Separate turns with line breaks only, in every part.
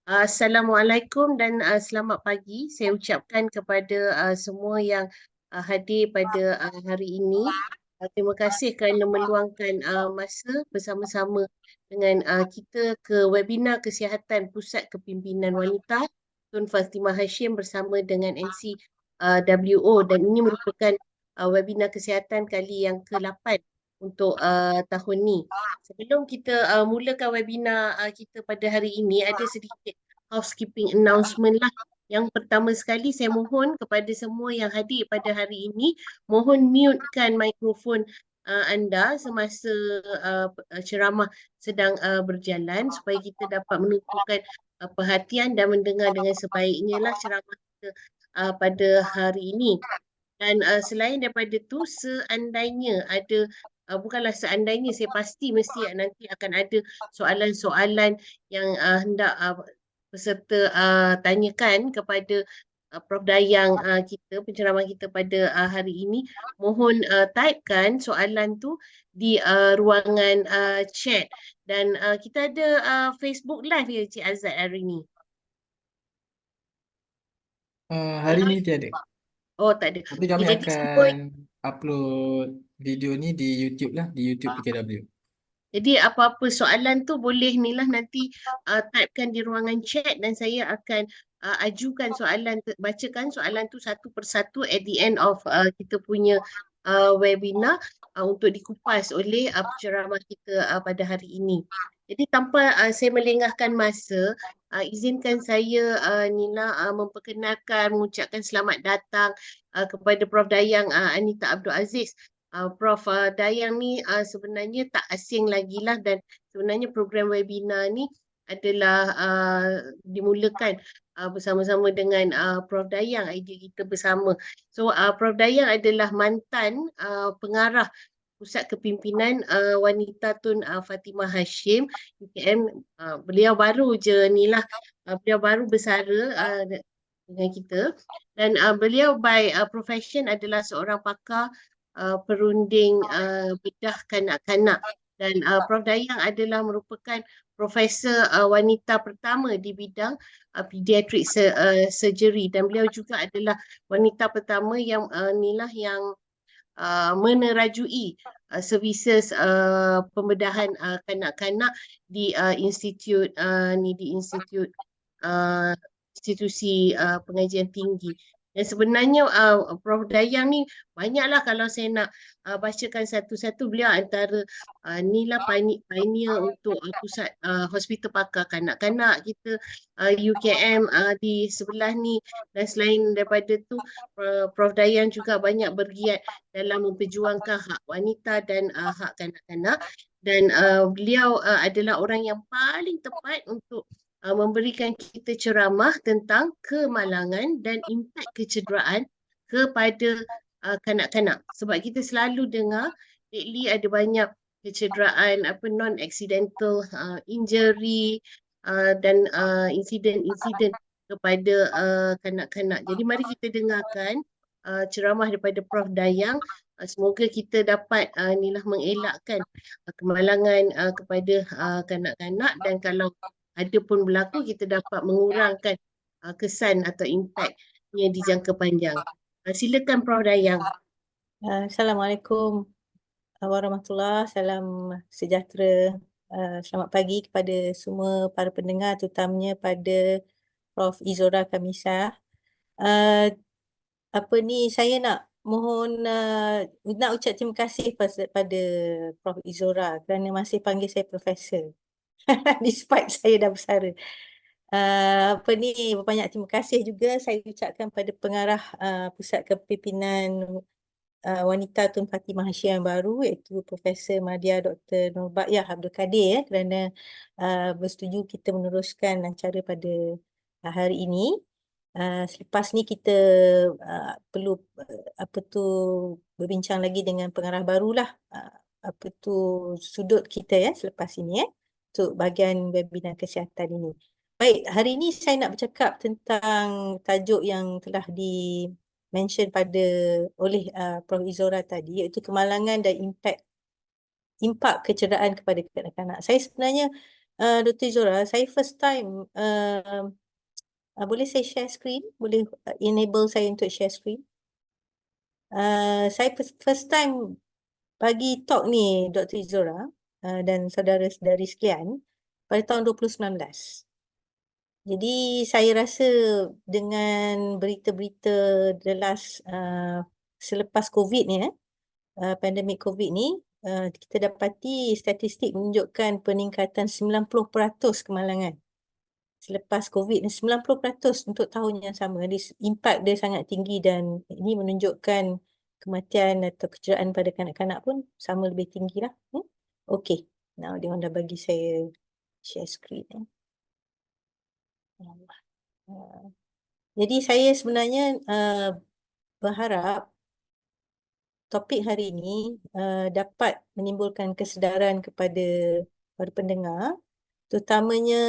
Assalamualaikum dan selamat pagi. Saya ucapkan kepada semua yang hadir pada hari ini. Terima kasih kerana meluangkan masa bersama-sama dengan kita ke webinar Kesihatan Pusat Kepimpinan Wanita Tun Fatimah Hashim bersama dengan MC WO, dan ini merupakan webinar kesihatan kali yang ke-8 untuk tahun ni. Sebelum kita mulakan webinar kita pada hari ini, ada sedikit housekeeping announcement lah. Yang pertama sekali, saya mohon kepada semua yang hadir pada hari ini, mohon mutekan mikrofon anda semasa ceramah sedang berjalan supaya kita dapat menumpukan perhatian dan mendengar dengan sebaiknya lah ceramah kita pada hari ini. Dan selain daripada tu, seandainya ada, bukanlah seandainya, saya pasti mesti nanti akan ada soalan-soalan yang hendak peserta tanyakan kepada Prof. Dayang kita, penceramah kita pada hari ini. Mohon typekan soalan tu di ruangan chat. Dan kita ada Facebook Live ya Cik Azad hari ini?
Hari ini tiada.
Oh, tak ada.
Tapi
Okay,
kami
jadi semua.
akan upload video ni di YouTube lah, di YouTube PKW.
Jadi apa-apa soalan tu boleh ni lah nanti typekan di ruangan chat dan saya akan ajukan soalan, bacakan soalan tu satu persatu at the end of kita punya webinar untuk dikupas oleh penceramah kita pada hari ini. Jadi tanpa saya melengahkan masa, izinkan saya Nila memperkenalkan, mengucapkan selamat datang kepada Prof. Dayang Anita Abdul Aziz. Prof. Dayang ni sebenarnya tak asing lagi lah, dan sebenarnya program webinar ni adalah dimulakan bersama-sama dengan Prof. Dayang, idea kita bersama. So Prof. Dayang adalah mantan pengarah Pusat Kepimpinan Wanita Tun Fatimah Hashim UKM. Beliau baru je ni lah, beliau baru bersara dengan kita, dan beliau by profession adalah seorang pakar perunding bedah kanak-kanak, dan Prof. Dayang adalah merupakan profesor wanita pertama di bidang pediatric surgery, dan beliau juga adalah wanita pertama yang inilah yang menerajui services pembedahan kanak-kanak di institut uh, institusi pengajian tinggi. Dan sebenarnya Prof. Dayang ni banyaklah, kalau saya nak bacakan satu-satu, beliau antara inilah pioneer untuk pusat hospital pakar kanak-kanak kita UKM di sebelah ni. Dan selain daripada tu, Prof. Dayang juga banyak bergiat dalam memperjuangkan hak wanita dan hak kanak-kanak, dan beliau adalah orang yang paling tepat untuk memberikan kita ceramah tentang kemalangan dan impak kecederaan kepada kanak-kanak. Sebab kita selalu dengar lately ada banyak kecederaan non-accidental injury dan insiden-insiden kepada kanak-kanak. Jadi mari kita dengarkan ceramah daripada Prof. Dayang. Semoga kita dapat inilah mengelakkan kemalangan kepada kanak-kanak, dan kalau ada pun berlaku, kita dapat mengurangkan kesan atau impaknya di jangka panjang. Silakan Prof. Dayang.
Assalamualaikum warahmatullahi, salam sejahtera. Selamat pagi kepada semua para pendengar, terutamanya pada Prof. Izora Kamisah. Saya nak mohon nak ucap terima kasih pada Prof. Izora kerana masih panggil saya Profesor despite saya dah bersara. Banyak terima kasih juga saya ucapkan pada pengarah Pusat Kepimpinan Wanita Tun Fatimah Hashim yang baru, iaitu Profesor Madya Dr. Nurbaqiyah Abdul Kadir kerana bersetuju kita meneruskan acara pada hari ini. Selepas ni kita perlu berbincang lagi dengan pengarah barulah, sudut kita selepas ini untuk bahagian webinar kesihatan ini. Baik, hari ini saya nak bercakap tentang tajuk yang telah di-mention oleh Prof. Izora tadi, iaitu kemalangan dan impak kecederaan kepada kanak-kanak. Saya sebenarnya Dr. Zora, saya first time boleh saya share screen? Boleh enable saya untuk share screen? Saya first time bagi talk ni Dr. Zora dan saudara-saudari sekalian pada tahun 2019. Jadi saya rasa dengan berita-berita the last selepas COVID ni, pandemik COVID ni, kita dapati statistik menunjukkan peningkatan 90% kemalangan selepas COVID ni, 90% untuk tahun yang sama. Impact dia sangat tinggi dan ini menunjukkan kematian atau kecederaan pada kanak-kanak pun sama lebih tinggi lah. Okay, now dia orang dah bagi saya share screen. Jadi saya sebenarnya berharap topik hari ini dapat menimbulkan kesedaran kepada para pendengar, terutamanya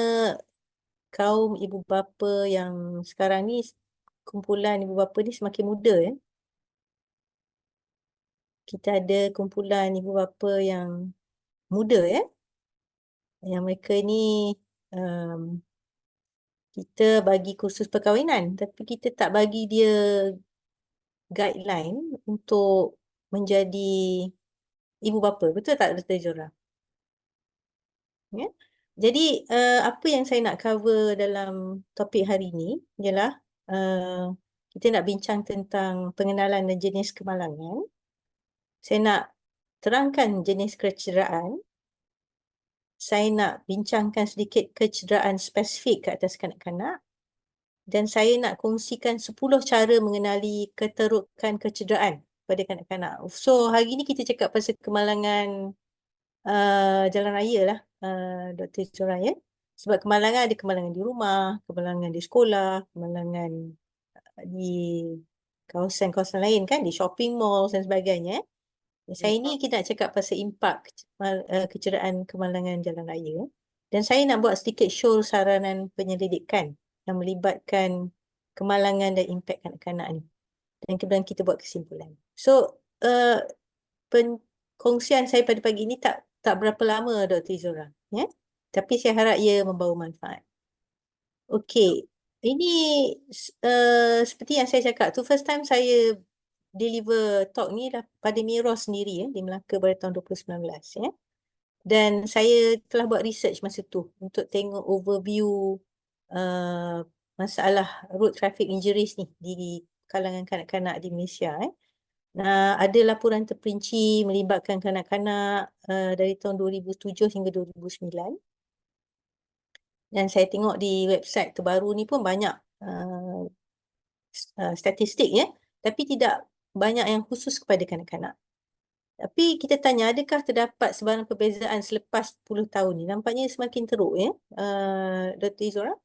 kaum ibu bapa yang sekarang ni, kumpulan ibu bapa ni semakin muda ya. Kita ada kumpulan ibu bapa yang muda ya. Yang mereka ni kita bagi kursus perkahwinan tapi kita tak bagi dia guideline untuk menjadi ibu bapa. Betul tak Dr. Zora? Ya. Jadi apa yang saya nak cover dalam topik hari ini ialah kita nak bincang tentang pengenalan dan jenis kemalangan. Saya nak terangkan jenis kecederaan. Saya nak bincangkan sedikit kecederaan spesifik ke atas kanak-kanak. Dan saya nak kongsikan 10 cara mengenali keterukan kecederaan pada kanak-kanak. So hari ini kita cakap pasal kemalangan jalan raya lah, Dr. Zora ya. Sebab kemalangan ada kemalangan di rumah, kemalangan di sekolah, kemalangan di kawasan-kawasan lain kan, di shopping mall dan sebagainya. Saya ni kita nak cakap pasal impak kecederaan kemalangan jalan raya. Dan saya nak buat sedikit show saranan penyelidikan yang melibatkan kemalangan dan impak kanak-kanak ni. Dan kemudian kita buat kesimpulan. So, kongsian saya pada pagi ini tak berapa lama Dr. Zora. Ya? Tapi saya harap ia membawa manfaat. Okey, ini seperti yang saya cakap tu, first time saya deliver talk ni lah pada Miro sendiri ya, di Melaka pada tahun 2019 ya. Dan saya telah buat research masa tu untuk tengok overview masalah road traffic injuries ni di kalangan kanak-kanak di Malaysia. Nah, ada laporan terperinci melibatkan kanak-kanak dari tahun 2007 hingga 2009. Dan saya tengok di website terbaru ni pun banyak statistik ya, tapi tidak banyak yang khusus kepada kanak-kanak. Tapi kita tanya, adakah terdapat sebarang perbezaan selepas 10 tahun ni? Nampaknya semakin teruk ya, Dr. Zora.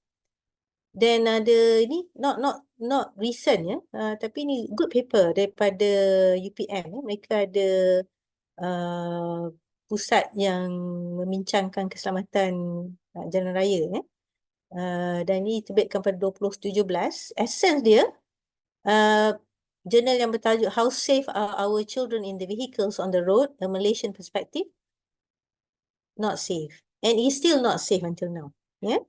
Dan ada ini not recent ya, tapi ini good paper daripada UPM ya. Mereka ada pusat yang membincangkan keselamatan jalan raya ya. Dan ini terbitkan pada 2017. Essence dia jurnal yang bertajuk How Safe Are Our Children in the Vehicles on the Road, a Malaysian Perspective. Not safe. And it's still not safe until now. Yeah?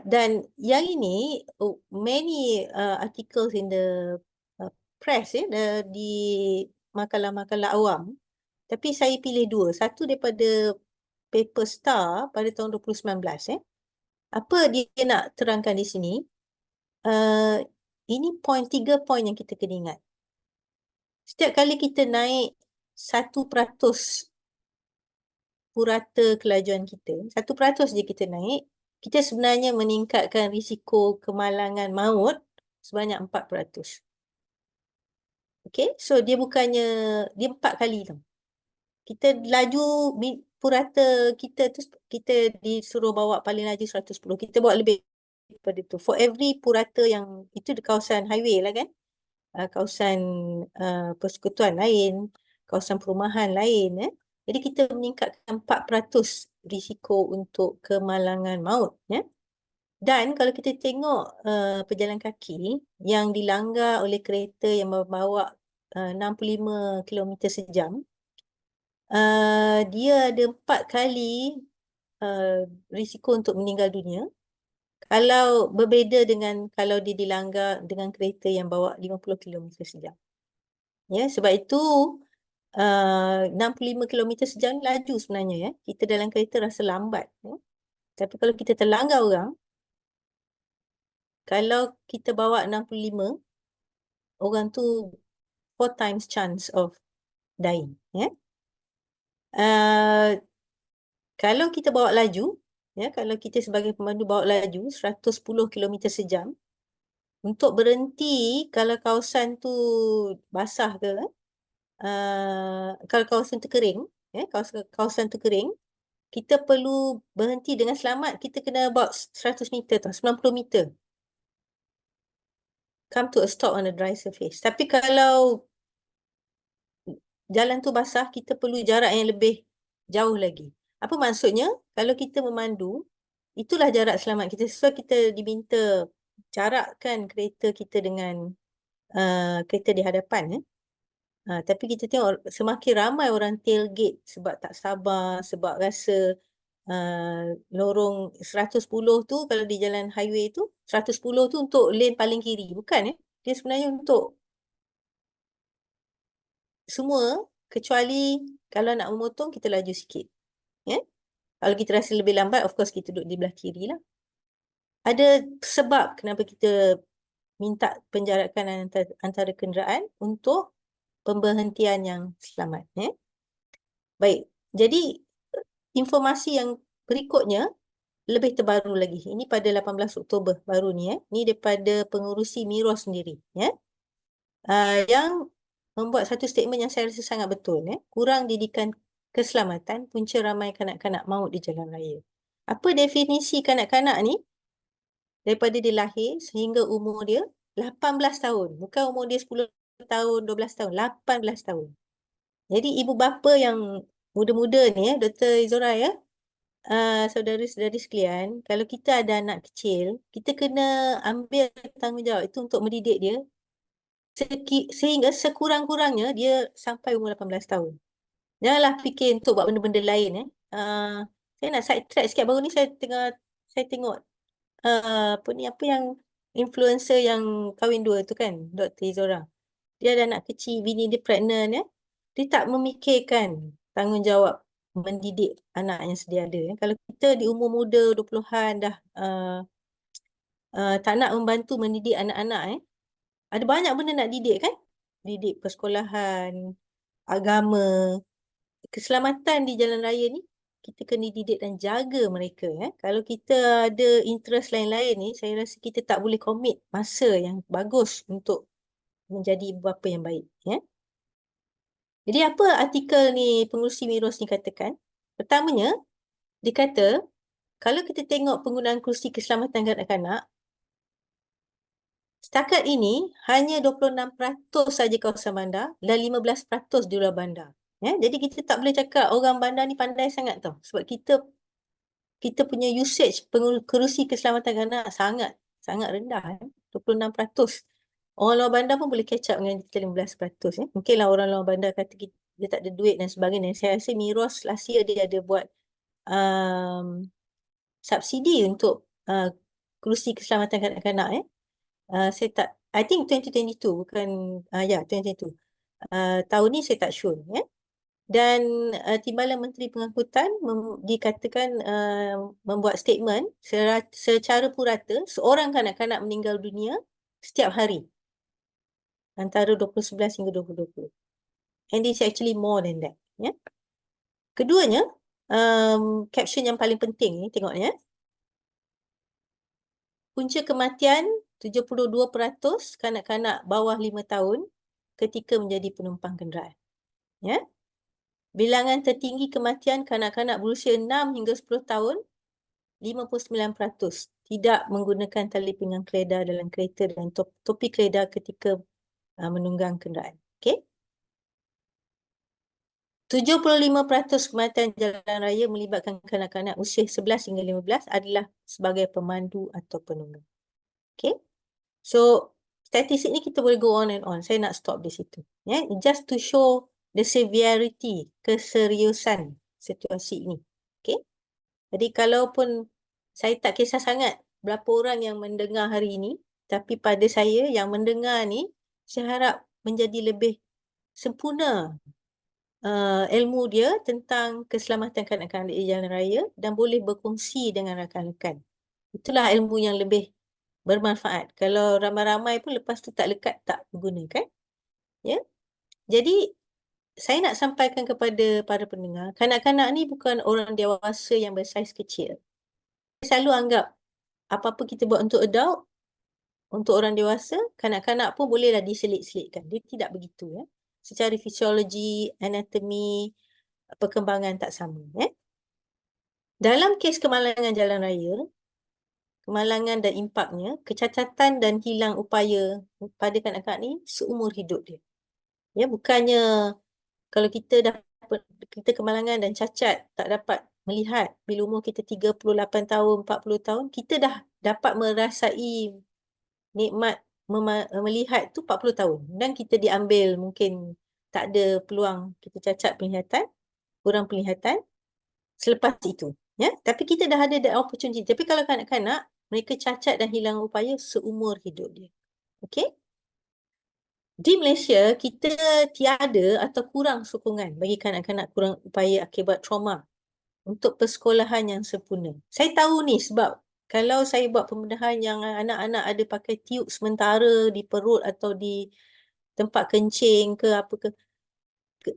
Dan yang ini, many articles in the press di makalah-makalah awam. Tapi saya pilih dua. Satu daripada paper Star pada tahun 2019. Apa dia nak terangkan di sini? Ini tiga poin yang kita kena ingat. Setiap kali kita naik 1% purata kelajuan kita, 1% je kita naik, kita sebenarnya meningkatkan risiko kemalangan maut sebanyak 4%. Okay, so dia 4 kali tau. Kita laju purata kita tu, kita disuruh bawa paling laju 110. Kita bawa lebih daripada itu. For every purata yang itu di kawasan highway lah kan. Kawasan persekutuan lain, kawasan perumahan lain. Jadi kita meningkatkan 4% risiko untuk kemalangan maut. Dan kalau kita tengok pejalan kaki yang dilanggar oleh kereta yang membawa 65 km sejam, dia ada 4 kali risiko untuk meninggal dunia. Kalau berbeza dengan kalau dia dilanggar dengan kereta yang bawa 50 km sejam. Ya, sebab itu 65 km sejam ni laju sebenarnya ya. Kita dalam kereta rasa lambat ya. Tapi kalau kita terlanggar orang, kalau kita bawa 65, orang tu 4 times chance of dying ya. Kalau kita bawa laju, ya, kalau kita sebagai pemandu bawa laju 110 km sejam, untuk berhenti kalau kawasan tu basah ke, kalau kawasan tu kering, ya, kawasan tu kering, kita perlu berhenti dengan selamat, kita kena bawa 100 meter tau, 90 meter. Come to a stop on a dry surface. Tapi kalau jalan tu basah, kita perlu jarak yang lebih jauh lagi. Apa maksudnya? Kalau kita memandu, itulah jarak selamat kita. Sesuai kita diminta jarakkan kereta kita dengan kereta di hadapan. Tapi kita tengok semakin ramai orang tailgate sebab tak sabar, sebab rasa lorong 110 tu kalau di jalan highway tu, 110 tu untuk lane paling kiri. Bukan dia sebenarnya untuk semua, kecuali kalau nak memotong kita laju sikit. Ya? Kalau kita rasa lebih lambat, of course kita duduk di belah kiri lah. Ada sebab kenapa kita minta penjarakan antara kenderaan untuk pemberhentian yang selamat. Ya? Baik, jadi informasi yang berikutnya lebih terbaru lagi. Ini pada 18 Oktober baru ni. Ini daripada pengurusi Miros sendiri. Ya? Yang membuat satu statement yang saya rasa sangat betul. Kurang didikan keselamatan, punca ramai kanak-kanak maut di jalan raya. Apa definisi kanak-kanak ni? Daripada dia lahir sehingga umur dia 18 tahun. Bukan umur dia 10 tahun, 12 tahun, 18 tahun. Jadi ibu bapa yang muda-muda ni, Dr. Izora ya, saudara-saudari sekalian, kalau kita ada anak kecil, kita kena ambil tanggungjawab itu untuk mendidik dia sehingga sekurang-kurangnya dia sampai umur 18 tahun. Janganlah fikir untuk buat benda-benda lain. Saya nak side track sikit. Baru ni saya tengok apa yang influencer yang kahwin dua tu kan, Dr. Izora. Dia ada anak kecil, bini dia pregnant ya. Dia tak memikirkan tanggungjawab mendidik anak yang sedia ada. Kalau kita di umur muda 20-an dah tak nak membantu mendidik anak-anak ada banyak benda nak didik kan? Didik persekolahan, agama, keselamatan di jalan raya ni kita kena didik dan jaga mereka. Kalau kita ada interest lain-lain ni, saya rasa kita tak boleh commit masa yang bagus untuk menjadi ibu bapa yang baik. Jadi apa artikel ni pengurusi Miros ni katakan? Pertamanya, dia kata kalau kita tengok penggunaan kerusi keselamatan kanak-kanak, setakat ini hanya 26% saja kawasan bandar dan 15% di luar bandar. Jadi kita tak boleh cakap orang bandar ni pandai sangat tau. Sebab kita punya usage kerusi keselamatan kanak sangat rendah. 26%. Orang luar bandar pun boleh catch up dengan kita 15%. Mungkinlah orang luar bandar kata dia tak ada duit dan sebagainya. Saya rasa Miros last year dia ada buat subsidi untuk kerusi keselamatan kanak-kanak. I think 2022 bukan 2022. Tahun ni saya tak sure Dan Timbalan Menteri Pengangkutan dikatakan membuat statement secara purata seorang kanak-kanak meninggal dunia setiap hari antara 2011 hingga 2020. And it's actually more than that. Keduanya, caption yang paling penting ni tengok punca kematian 72% kanak-kanak bawah 5 tahun ketika menjadi penumpang kenderaan. Bilangan tertinggi kematian kanak-kanak berusia 6 hingga 10 tahun, 59% tidak menggunakan tali pinggang keledar dalam kereta dan topi keledar ketika menunggang kenderaan. 75% kematian jalan raya melibatkan kanak-kanak usia 11 hingga 15 adalah sebagai pemandu atau penunggang. So, statistik ni kita boleh go on and on. Saya nak stop di situ. Just to show the severity, keseriusan situasi ini. Jadi kalaupun saya tak kisah sangat berapa orang yang mendengar hari ini, tapi pada saya yang mendengar ni, saya harap menjadi lebih sempurna ilmu dia tentang keselamatan kanak-kanak di jalan raya dan boleh berkongsi dengan rakan-rakan. Itulah ilmu yang lebih bermanfaat. Kalau ramai-ramai pun lepas tu tak lekat, tak berguna kan? Ya. Jadi saya nak sampaikan kepada para pendengar, kanak-kanak ni bukan orang dewasa yang bersaiz kecil. Saya selalu anggap apa-apa kita buat untuk adult, untuk orang dewasa, kanak-kanak pun bolehlah diselit-selitkan. Dia tidak begitu ya. Secara fisiologi, anatomi, perkembangan tak sama ya. Dalam kes kemalangan jalan raya, kemalangan dan impaknya, kecacatan dan hilang upaya pada kanak-kanak ni seumur hidup dia. Ya, bukannya kalau kita kemalangan dan cacat tak dapat melihat bila umur kita 38 tahun, 40 tahun, kita dah dapat merasai nikmat melihat tu 40 tahun dan kita diambil mungkin tak ada peluang, kita cacat penglihatan, kurang penglihatan selepas itu. Ya, tapi kita dah ada the opportunity. Tapi kalau kanak-kanak, mereka cacat dan hilang upaya seumur hidup dia. Okey? Di Malaysia, kita tiada atau kurang sokongan bagi kanak-kanak kurang upaya akibat trauma untuk persekolahan yang sempurna. Saya tahu ni sebab kalau saya buat pembedahan yang anak-anak ada pakai tiup sementara di perut atau di tempat kencing ke apa ke,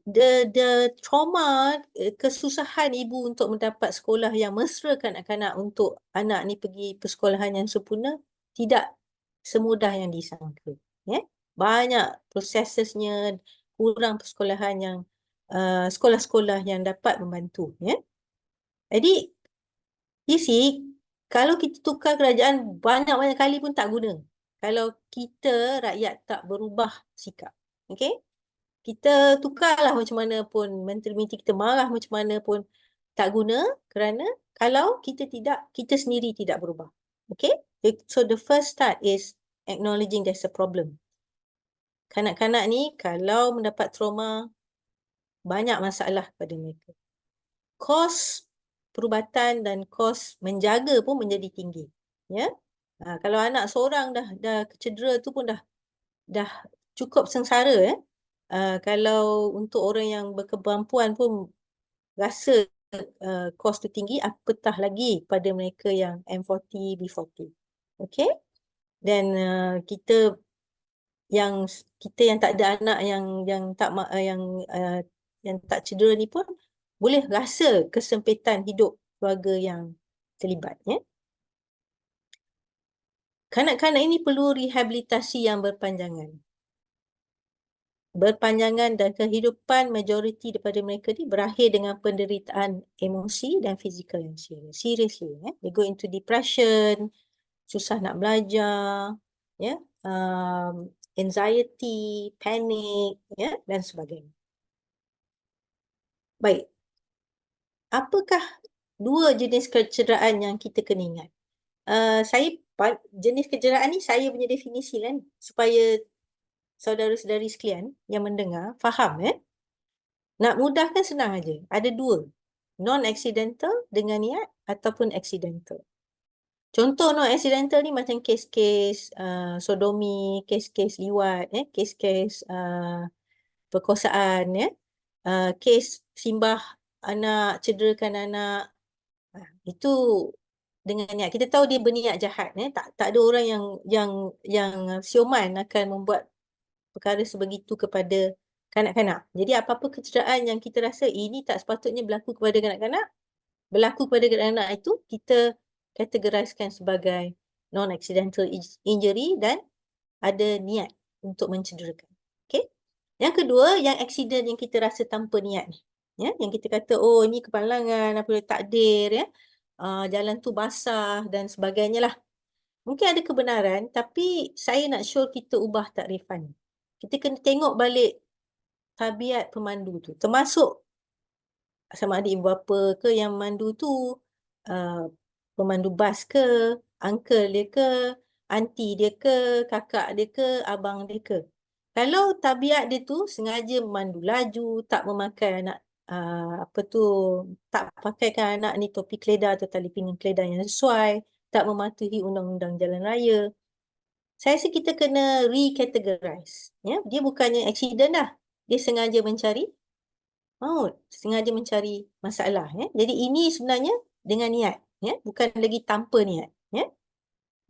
the trauma, kesusahan ibu untuk mendapat sekolah yang mesra kanak-kanak untuk anak ni pergi persekolahan yang sempurna tidak semudah yang disangka. Ya? Banyak prosesnya, kurang persekolahan yang sekolah-sekolah yang dapat membantu. Ya? Jadi, you see, kalau kita tukar kerajaan banyak-banyak kali pun tak guna. Kalau kita rakyat tak berubah sikap. Okay? Kita tukarlah macam mana pun, menteri-menteri kita marah macam mana pun tak guna kerana kalau kita sendiri tidak berubah. Okay? So the first start is acknowledging there's a problem. Kanak-kanak ni kalau mendapat trauma, banyak masalah pada mereka. Kos perubatan dan kos menjaga pun menjadi tinggi. Ya? Kalau anak seorang dah cedera tu pun dah cukup sengsara ya. Kalau untuk orang yang berkemampuan pun rasa kos tu tinggi, apatah lagi pada mereka yang M40, B40. Okay? Dan kita yang tak ada anak yang tak cedera ni pun boleh rasa kesempitan hidup keluarga yang terlibat ya. Kanak-kanak ini perlu rehabilitasi yang berpanjangan dan kehidupan majoriti daripada mereka ni berakhir dengan penderitaan emosi dan fizikal yang serius. Seriously ya. They go into depression, susah nak belajar, ya, anxiety, panic, ya, dan sebagainya. Baik. Apakah dua jenis kecederaan yang kita kena ingat? Jenis kecederaan ni saya punya definisi lah ni, supaya saudara-saudari sekalian yang mendengar faham ya. Nak mudahkan senang aja. Ada dua. Non-accidental dengan niat ataupun accidental. Contoh non-accidental ni macam kes-kes sodomi, kes-kes liwat, kes-kes perkosaan, kes simbah anak, cederakan anak. Itu dengan niat. Kita tahu dia berniat jahat. Tak ada orang yang sioman akan membuat perkara sebegitu kepada kanak-kanak. Jadi apa-apa kecederaan yang kita rasa ini tak sepatutnya berlaku kepada kanak-kanak, berlaku kepada kanak-kanak itu, kita kategoriskan sebagai non-accidental injury dan ada niat untuk mencederakan. Okay? Yang kedua, yang accident yang kita rasa tanpa niat ni. Ya, yang kita kata, oh ini kemalangan, apa takdir, ya, jalan tu basah dan sebagainya lah. Mungkin ada kebenaran, tapi saya nak sure kita ubah takrifan. Kita kena tengok balik tabiat pemandu tu. Termasuk sama ada ibu bapa ke yang memandu tu, pemandu bas ke, uncle dia ke, aunty dia ke, kakak dia ke, abang dia ke. Kalau tabiat dia tu sengaja memandu laju, tak memakai anak apa tu, tak pakaikan anak ni topi keledar atau tali pinggang keledar yang sesuai, tak mematuhi undang-undang jalan raya. Saya rasa kita kena recategorize. Ya, dia bukannya accident dah. Dia sengaja mencari maut, sengaja mencari masalah. Ya. Jadi ini sebenarnya dengan niat. Ya, bukan lagi tanpa niat. Ya.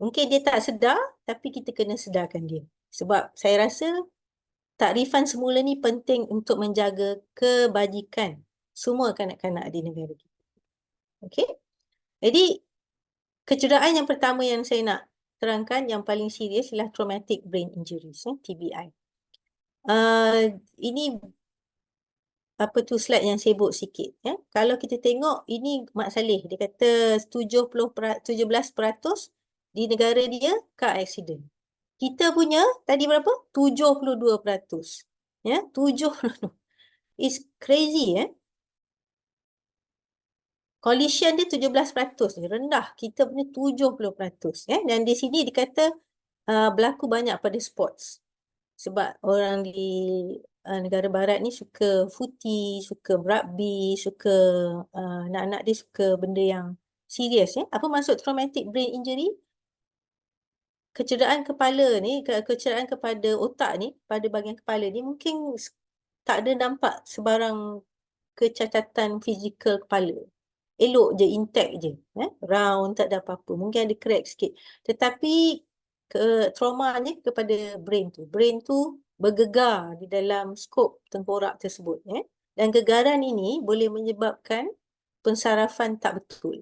Mungkin dia tak sedar, tapi kita kena sedarkan dia. Sebab saya rasa takrifan semula ni penting untuk menjaga kebajikan semua kanak-kanak di negara kita. Okey? Jadi, kecederaan yang pertama yang saya nak terangkan yang paling serius ialah traumatic brain injuries, TBI. Ini apa tu slide yang sibuk sikit. Ya. Kalau kita tengok, ini Mak Saleh, dia kata 17% di negara dia car accident. Kita punya tadi berapa? 72%. Ya, 72. It's crazy, ya. Collision dia 17%, rendah. Kita punya 70%. Ya. Dan di sini dikata berlaku banyak pada sports. Sebab orang di negara barat ni suka footy, suka rugby, suka anak-anak dia suka benda yang serius. Ya. Apa maksud traumatic brain injury? Kecederaan kepala ni, kecederaan kepada otak ni, pada bahagian kepala ni mungkin tak ada nampak sebarang kecacatan fizikal kepala. Elok je, intact je. Round, tak ada apa-apa. Mungkin ada crack sikit. Tetapi traumanya kepada brain tu. Brain tu bergegar di dalam skop tengkorak tersebut. Dan gegaran ini boleh menyebabkan pensarafan tak betul.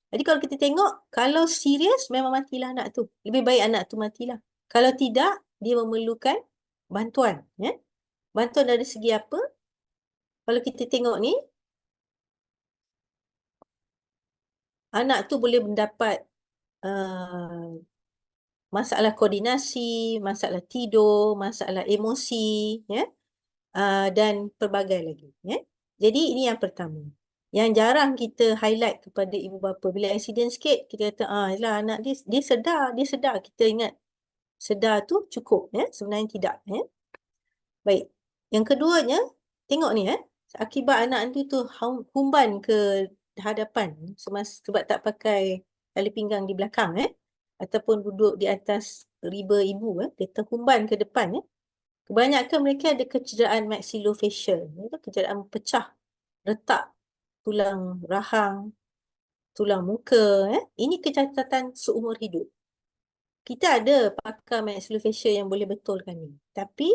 Jadi kalau kita tengok, kalau serius memang matilah anak tu. Lebih baik anak tu matilah. Kalau tidak, dia memerlukan bantuan. Bantuan dari segi apa? Kalau kita tengok ni, anak tu boleh mendapat masalah koordinasi, masalah tidur, masalah emosi, dan pelbagai lagi. Jadi ini yang pertama. Yang jarang kita highlight kepada ibu bapa. Bila accident sikit, kita kata, yalah anak dia sedar, dia sedar. Kita ingat sedar tu cukup. Sebenarnya tidak. Baik. Yang keduanya, tengok ni. Akibat anak tu humban ke hadapan sebab tak pakai tali pinggang di belakang. Ataupun duduk di atas riba ibu. Dia terhumban ke depan. Kebanyakan mereka ada kecederaan maxillofacial. Itu kecederaan pecah, retak tulang rahang, tulang muka. Ini kecacatan seumur hidup. Kita ada pakar maxillofacial yang boleh betulkan ni. Tapi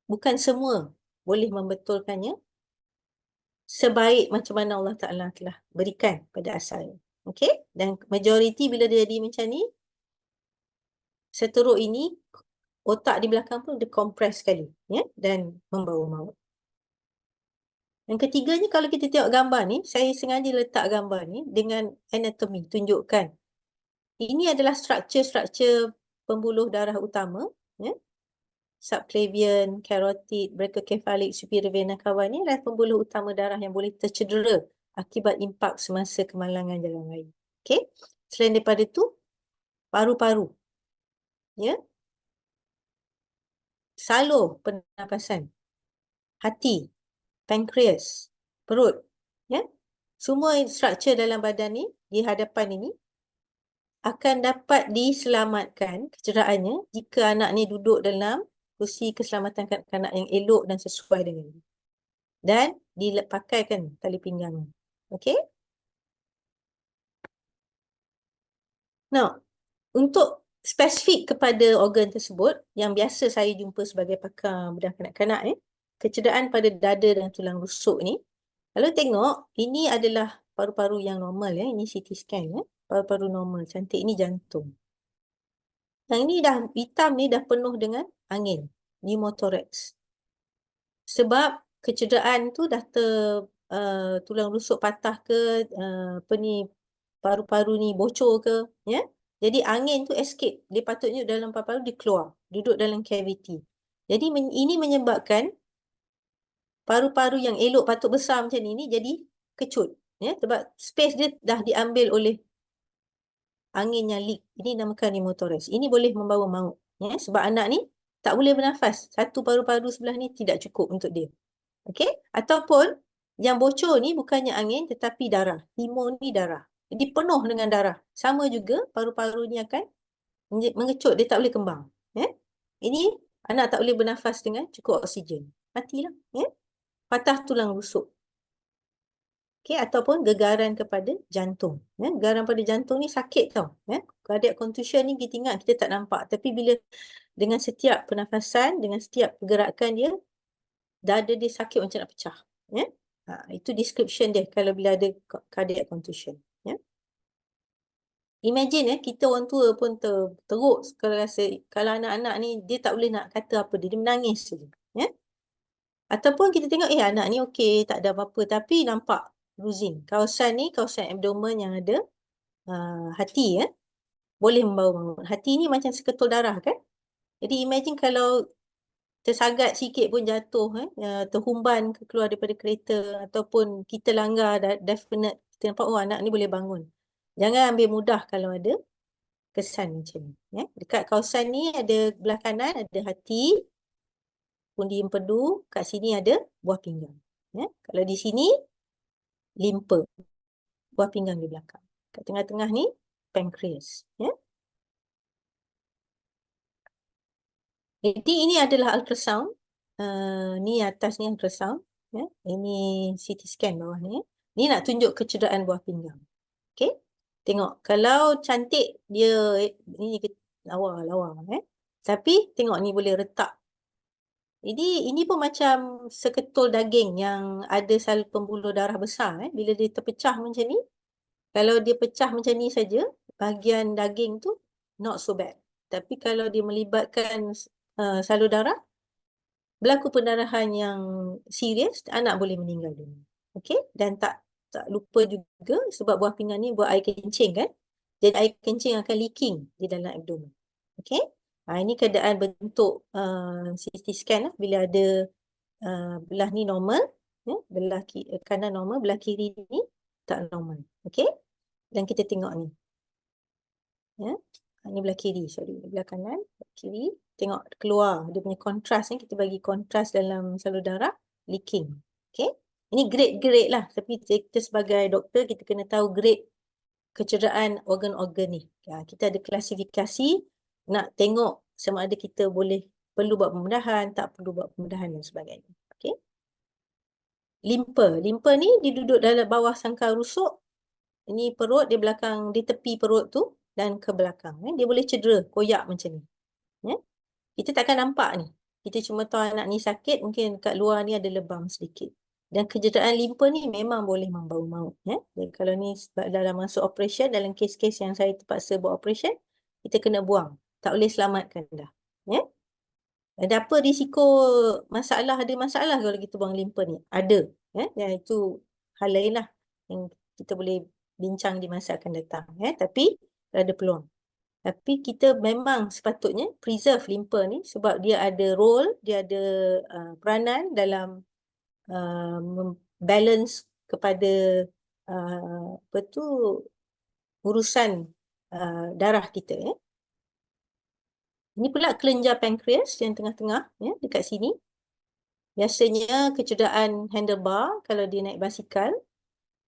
bukan semua boleh membetulkannya sebaik macam mana Allah Ta'ala telah berikan pada asalnya. Okey? Dan majoriti bila dia jadi macam ni, seteruk ini, otak di belakang pun dia kompres sekali. Dan membawa maut. Yang ketiganya, kalau kita tengok gambar ni, saya sengaja letak gambar ni dengan anatomi, tunjukkan. Ini adalah struktur-struktur pembuluh darah utama. Subclavian, carotid, brachiocephalic, superior vena cava ni adalah pembuluh utama darah yang boleh tercedera akibat impak semasa kemalangan jalan raya. Okey. Selain daripada tu, paru-paru. Salur pernafasan. Hati, pankreas, perut. Semua struktur dalam badan ni, di hadapan ini, akan dapat diselamatkan kecederaannya jika anak ni duduk dalam kursi keselamatan kanak-kanak yang elok dan sesuai dengan dia. Dan dipakaikan tali pinggang. Okey? Now, untuk spesifik kepada organ tersebut, yang biasa saya jumpa sebagai pakar bedah kanak-kanak, kecederaan pada dada dan tulang rusuk ni, kalau tengok, ini adalah paru-paru yang normal. Ini CT scan. Paru-paru normal. Cantik, ini jantung. Yang ini dah hitam ni dah penuh dengan angin. Pneumothorax. Sebab kecederaan tu dah tulang rusuk patah ke, paru-paru ni bocor ke. Jadi angin tu escape. Dia patutnya dalam paru-paru, dia keluar. Duduk dalam cavity. Jadi ini menyebabkan paru-paru yang elok patut besar macam ni jadi kecut. Sebab space dia dah diambil oleh angin yang leak. Ini namakan pneumothorax. Ini boleh membawa maut. Sebab anak ni tak boleh bernafas. Satu paru-paru sebelah ni tidak cukup untuk dia. Okey? Ataupun yang bocor ni bukannya angin tetapi darah. Hemo ni darah. Jadi penuh dengan darah. Sama juga paru-paru ni akan mengecut, dia tak boleh kembang. Ini anak tak boleh bernafas dengan cukup oksigen. Matilah. Patah tulang rusuk. Okey, ataupun gegaran kepada jantung. Gegaran pada jantung ni sakit tau. Cardiac contusion ni kita ingat kita tak nampak. Tapi bila dengan setiap pernafasan, dengan setiap pergerakan dia, dada dia sakit macam nak pecah. Itu description dia kalau bila ada cardiac contusion. Imagine kita orang tua pun teruk kalau rasa, kalau anak-anak ni dia tak boleh nak kata apa, dia menangis saja. Ataupun kita tengok anak ni okey, tak ada apa-apa, tapi nampak bruising. Kawasan ni kawasan abdomen yang ada hati, boleh membawa bangun. Hati ni macam seketul darah kan. Jadi imagine kalau tersagat sikit pun jatuh, terhumban keluar daripada kereta ataupun kita langgar, definite kita nampak anak ni boleh bangun. Jangan ambil mudah kalau ada kesan macam ni. Dekat kawasan ni ada belah kanan ada hati, pundi empedu, kat sini ada buah pinggang. Kalau di sini limpa, buah pinggang di belakang. Kat tengah-tengah ni pankreas. Jadi ini adalah ultrasound. Ni atas ni ultrasound. Ini CT scan bawah ni. Ni nak tunjuk kecederaan buah pinggang. Okey. Tengok kalau cantik dia ni lawa. Tapi tengok ni boleh retak. Jadi ini pun macam seketul daging yang ada sel pembuluh darah besar. Bila dia terpecah macam ni, kalau dia pecah macam ni saja, bahagian daging tu not so bad. Tapi kalau dia melibatkan salur darah, berlaku pendarahan yang serius, anak boleh meninggal dunia. Okey? Dan tak lupa juga sebab buah pinggang ni buat air kencing kan. Jadi air kencing akan leaking di dalam abdomen. Okey? Ini keadaan bentuk CT scan bila ada belah ni normal, belah kanan normal, belah kiri ni tak normal. Okey? Dan kita tengok ni. Ini belah kiri, belah kanan, belah kiri. Tengok keluar dia punya kontras ni, kita bagi kontras dalam salur darah, leaking. Okey? Ini grade-grade lah. Tapi kita sebagai doktor, kita kena tahu grade kecederaan organ-organ ni. Kita ada klasifikasi, nak tengok sama ada kita perlu buat pembedahan, tak perlu buat pembedahan dan sebagainya. Okey? Limpa ni dia duduk dalam bawah sangkar rusuk. Ini perut, di belakang, di tepi perut tu dan ke belakang. Dia boleh cedera, koyak macam ni. Kita takkan nampak ni. Kita cuma tahu anak ni sakit, mungkin kat luar ni ada lebam sedikit. Dan kecederaan limpa ni memang boleh membawa maut. Dan kalau ni dalam masuk operation, dalam kes-kes yang saya terpaksa buat operation, kita kena buang. Tak boleh selamatkan dah. Ada apa risiko ada masalah kalau kita buang limpa ni? Ada. Yang itu hal lain lah yang kita boleh bincang di masa akan datang. Tapi ada peluang. Tapi kita memang sepatutnya preserve limpa ni sebab dia ada role, dia ada peranan dalam balance kepada urusan darah kita. Ini pula kelenjar pankreas yang tengah-tengah, dekat sini. Biasanya kecederaan handlebar kalau dia naik basikal,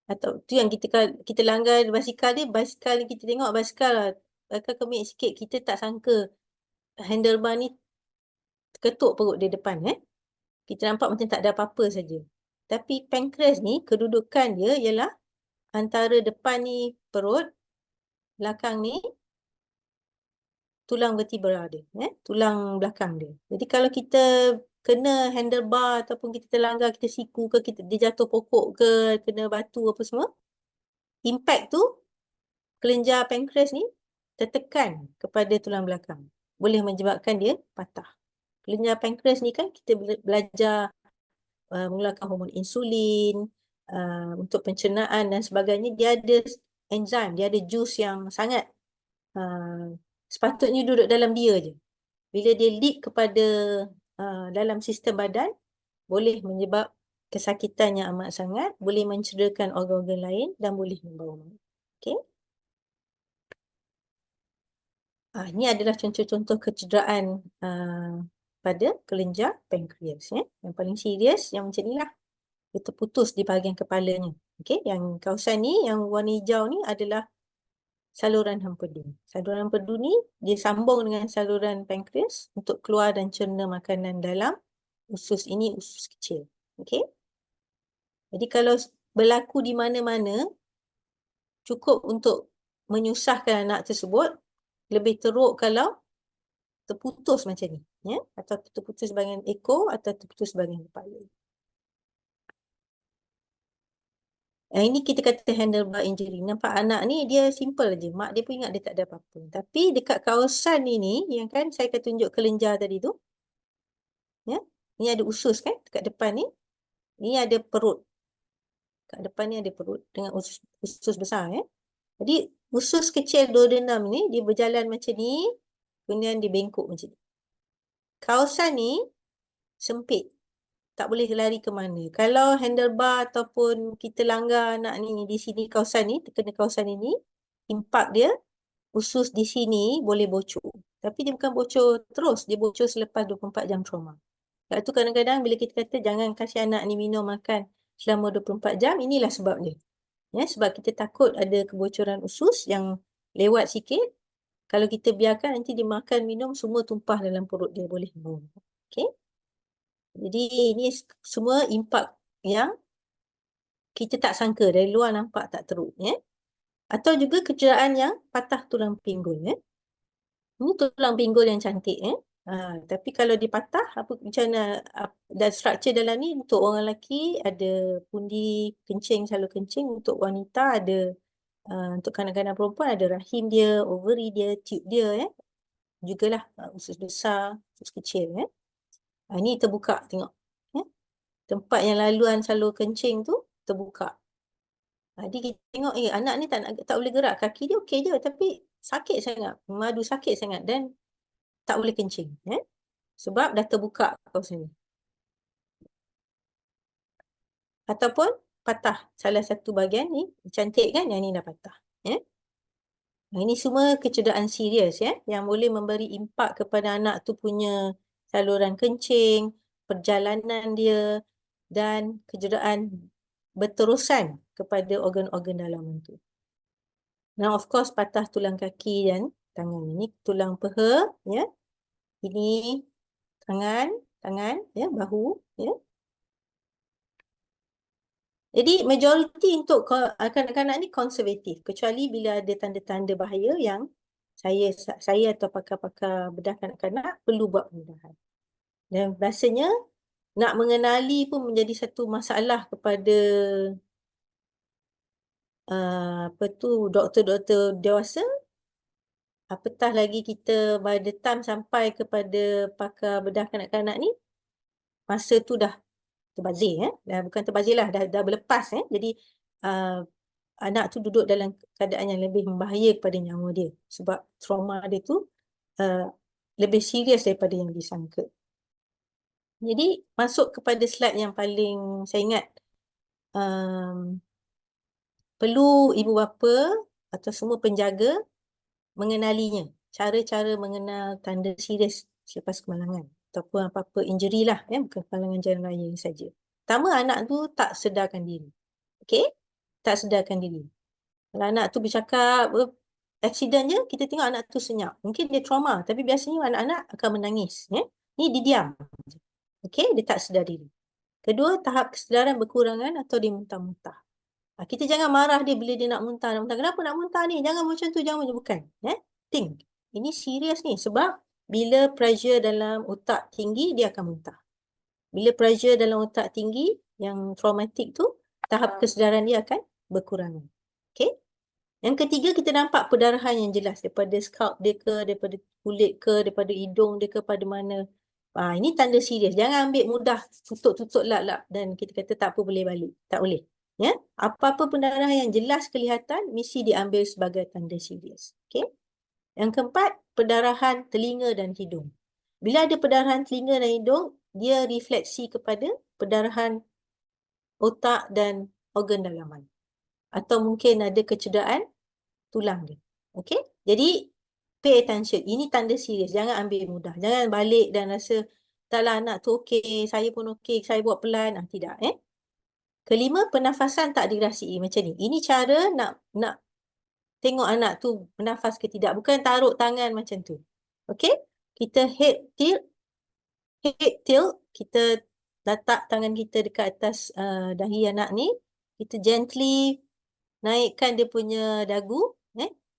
atau tu yang kita langgar basikal ni kita tengok basikal kemik sikit, kita tak sangka handlebar ni ketuk perut dia depan. Kita nampak macam tak ada apa-apa saja. Tapi pankreas ni kedudukan dia ialah antara depan ni perut, belakang ni tulang vertebra dia, tulang belakang dia. Jadi kalau kita kena handlebar ataupun kita terlanggar, kita siku ke, dia jatuh pokok ke, kena batu apa semua, impact tu kelenjar pankreas ni tertekan kepada tulang belakang. Boleh menyebabkan dia patah. Kelenjar pankreas ni kan kita belajar mengeluarkan hormon insulin, untuk pencernaan dan sebagainya. Dia ada enzim, dia ada jus yang sangat sepatutnya duduk dalam dia je. Bila dia leak kepada dalam sistem badan, boleh menyebab kesakitan yang amat sangat, boleh mencederakan organ-organ lain dan boleh membawa maut. Okey? Ini adalah contoh-contoh kecederaan pada kelenjar pankreas. Yang paling serius yang macam ni lah. Dia terputus di bahagian kepalanya. Okey, yang kawasan ni, yang warna hijau ni adalah saluran empedu. Saluran empedu ni dia sambung dengan saluran pankreas untuk keluar dan cerna makanan dalam usus ini, usus kecil. Okey. Jadi kalau berlaku di mana-mana, cukup untuk menyusahkan anak tersebut, lebih teruk kalau terputus macam ni, ya, atau terputus bahagian ekor atau terputus bahagian kepala. Ini kita kata handlebar injury. Nampak anak ni dia simple je. Mak dia pun ingat dia tak ada apa-apa. Tapi dekat kawasan ini, yang kan saya akan tunjuk kelenjar tadi tu. Ya. Ni ada usus kan dekat depan ni. Ni ada perut. Kat depan ni ada perut dengan usus besar ya. Jadi usus kecil duodenum ni dia berjalan macam ni. Kemudian dia bengkok macam ni. Kawasan ni sempit. Tak boleh lari ke mana. Kalau handlebar ataupun kita langgar anak ni di sini kawasan ni, terkena kawasan ini, impak dia, usus di sini boleh bocor. Tapi dia bukan bocor terus, dia bocor selepas 24 jam trauma. Sebab tu kadang-kadang bila kita kata jangan kasih anak ni minum makan selama 24 jam, inilah sebab dia. Ya, sebab kita takut ada kebocoran usus yang lewat sikit. Kalau kita biarkan nanti dia makan, minum, semua tumpah dalam perut dia, boleh bunuh. Okey. Jadi ini semua impak yang kita tak sangka, dari luar nampak tak teruk. Ya? Atau juga kecederaan yang patah tulang pinggul. Ya? Ini tulang pinggul yang cantik. Ya? Tapi kalau dipatah, apa macam mana? Dan struktur dalam ni untuk orang lelaki ada pundi kencing, salur kencing. Untuk wanita ada, untuk kanak-kanak perempuan ada rahim dia, ovary dia, tube dia. Ya? Jugalah usus besar, usus kecil. Ya? Ini terbuka, tengok. Ya? Tempat yang laluan salur kencing tu terbuka. Jadi kita tengok, anak ni tak boleh gerak. Kaki dia okey je, tapi sakit sangat. Madu sakit sangat dan tak boleh kencing. Ya? Sebab dah terbuka kawasan ni. Ataupun patah salah satu bahagian ni. Cantik kan? Yang ni dah patah. Ya? Ini semua kecederaan serius ya, yang boleh memberi impak kepada anak tu punya saluran kencing, perjalanan dia dan kecederaan berterusan kepada organ-organ dalaman tu. Now of course patah tulang kaki dan tangan. Ini tulang peha ya. Ini tangan ya, bahu ya. Jadi majoriti untuk kanak-kanak ni konservatif, kecuali bila ada tanda-tanda bahaya yang saya atau pakar-pakar bedah kanak-kanak perlu buat pendedahan. Dan rasanya nak mengenali pun menjadi satu masalah kepada doktor-doktor dewasa. Apatah lagi kita by the time sampai kepada pakar bedah kanak-kanak ni, masa tu dah terbazir ya. Bukan terbazir lah, dah berlepas ya. Jadi anak tu duduk dalam keadaan yang lebih membahaya kepada nyawa dia. Sebab trauma dia tu lebih serius daripada yang disangka. Jadi masuk kepada slide yang paling saya ingat. Perlu ibu bapa atau semua penjaga mengenalinya. Cara-cara mengenal tanda serius selepas kemalangan. Ataupun apa-apa injury lah. Ya, bukan kemalangan jalan raya saja. Pertama, anak tu tak sedarkan diri. Okey? Tak sedarkan diri. Kalau anak tu bercakap, accident je, kita tengok anak tu senyap. Mungkin dia trauma, tapi biasanya anak-anak akan menangis. Ya? Ni dia diam. Okey, dia tak sedar diri. Kedua, tahap kesedaran berkurangan atau dia muntah-muntah. Kita jangan marah dia bila dia nak muntah. Kenapa nak muntah ni? Jangan macam tu, jangan macam bukan. Think. Ini serius ni sebab bila pressure dalam otak tinggi, dia akan muntah. Bila pressure dalam otak tinggi, yang traumatik tu, tahap kesedaran dia akan berkurangan. Okey? Yang ketiga, kita nampak perdarahan yang jelas daripada scalp dia ke, daripada kulit ke, daripada hidung dia ke, pada mana. Ini tanda serius. Jangan ambil mudah tutup-tutup lap-lap dan kita kata tak apa, boleh balik. Tak boleh. Ya? Apa-apa pendarahan yang jelas kelihatan mesti diambil sebagai tanda serius. Okey? Yang keempat, perdarahan telinga dan hidung. Bila ada perdarahan telinga dan hidung, dia refleksi kepada perdarahan otak dan organ dalaman. Atau mungkin ada kecederaan tulang dia. Okey? Jadi, pay attention. Ini tanda serius. Jangan ambil mudah. Jangan balik dan rasa taklah anak tu okey, saya pun okey, saya buat pelan. Tidak. Kelima, pernafasan tak dirasai macam ni. Ini cara nak tengok anak tu bernafas ke tidak. Bukan taruh tangan macam tu. Okey? Kita head tilt, kita letak tangan kita dekat atas dahi anak ni. Kita gently naikkan dia punya dagu.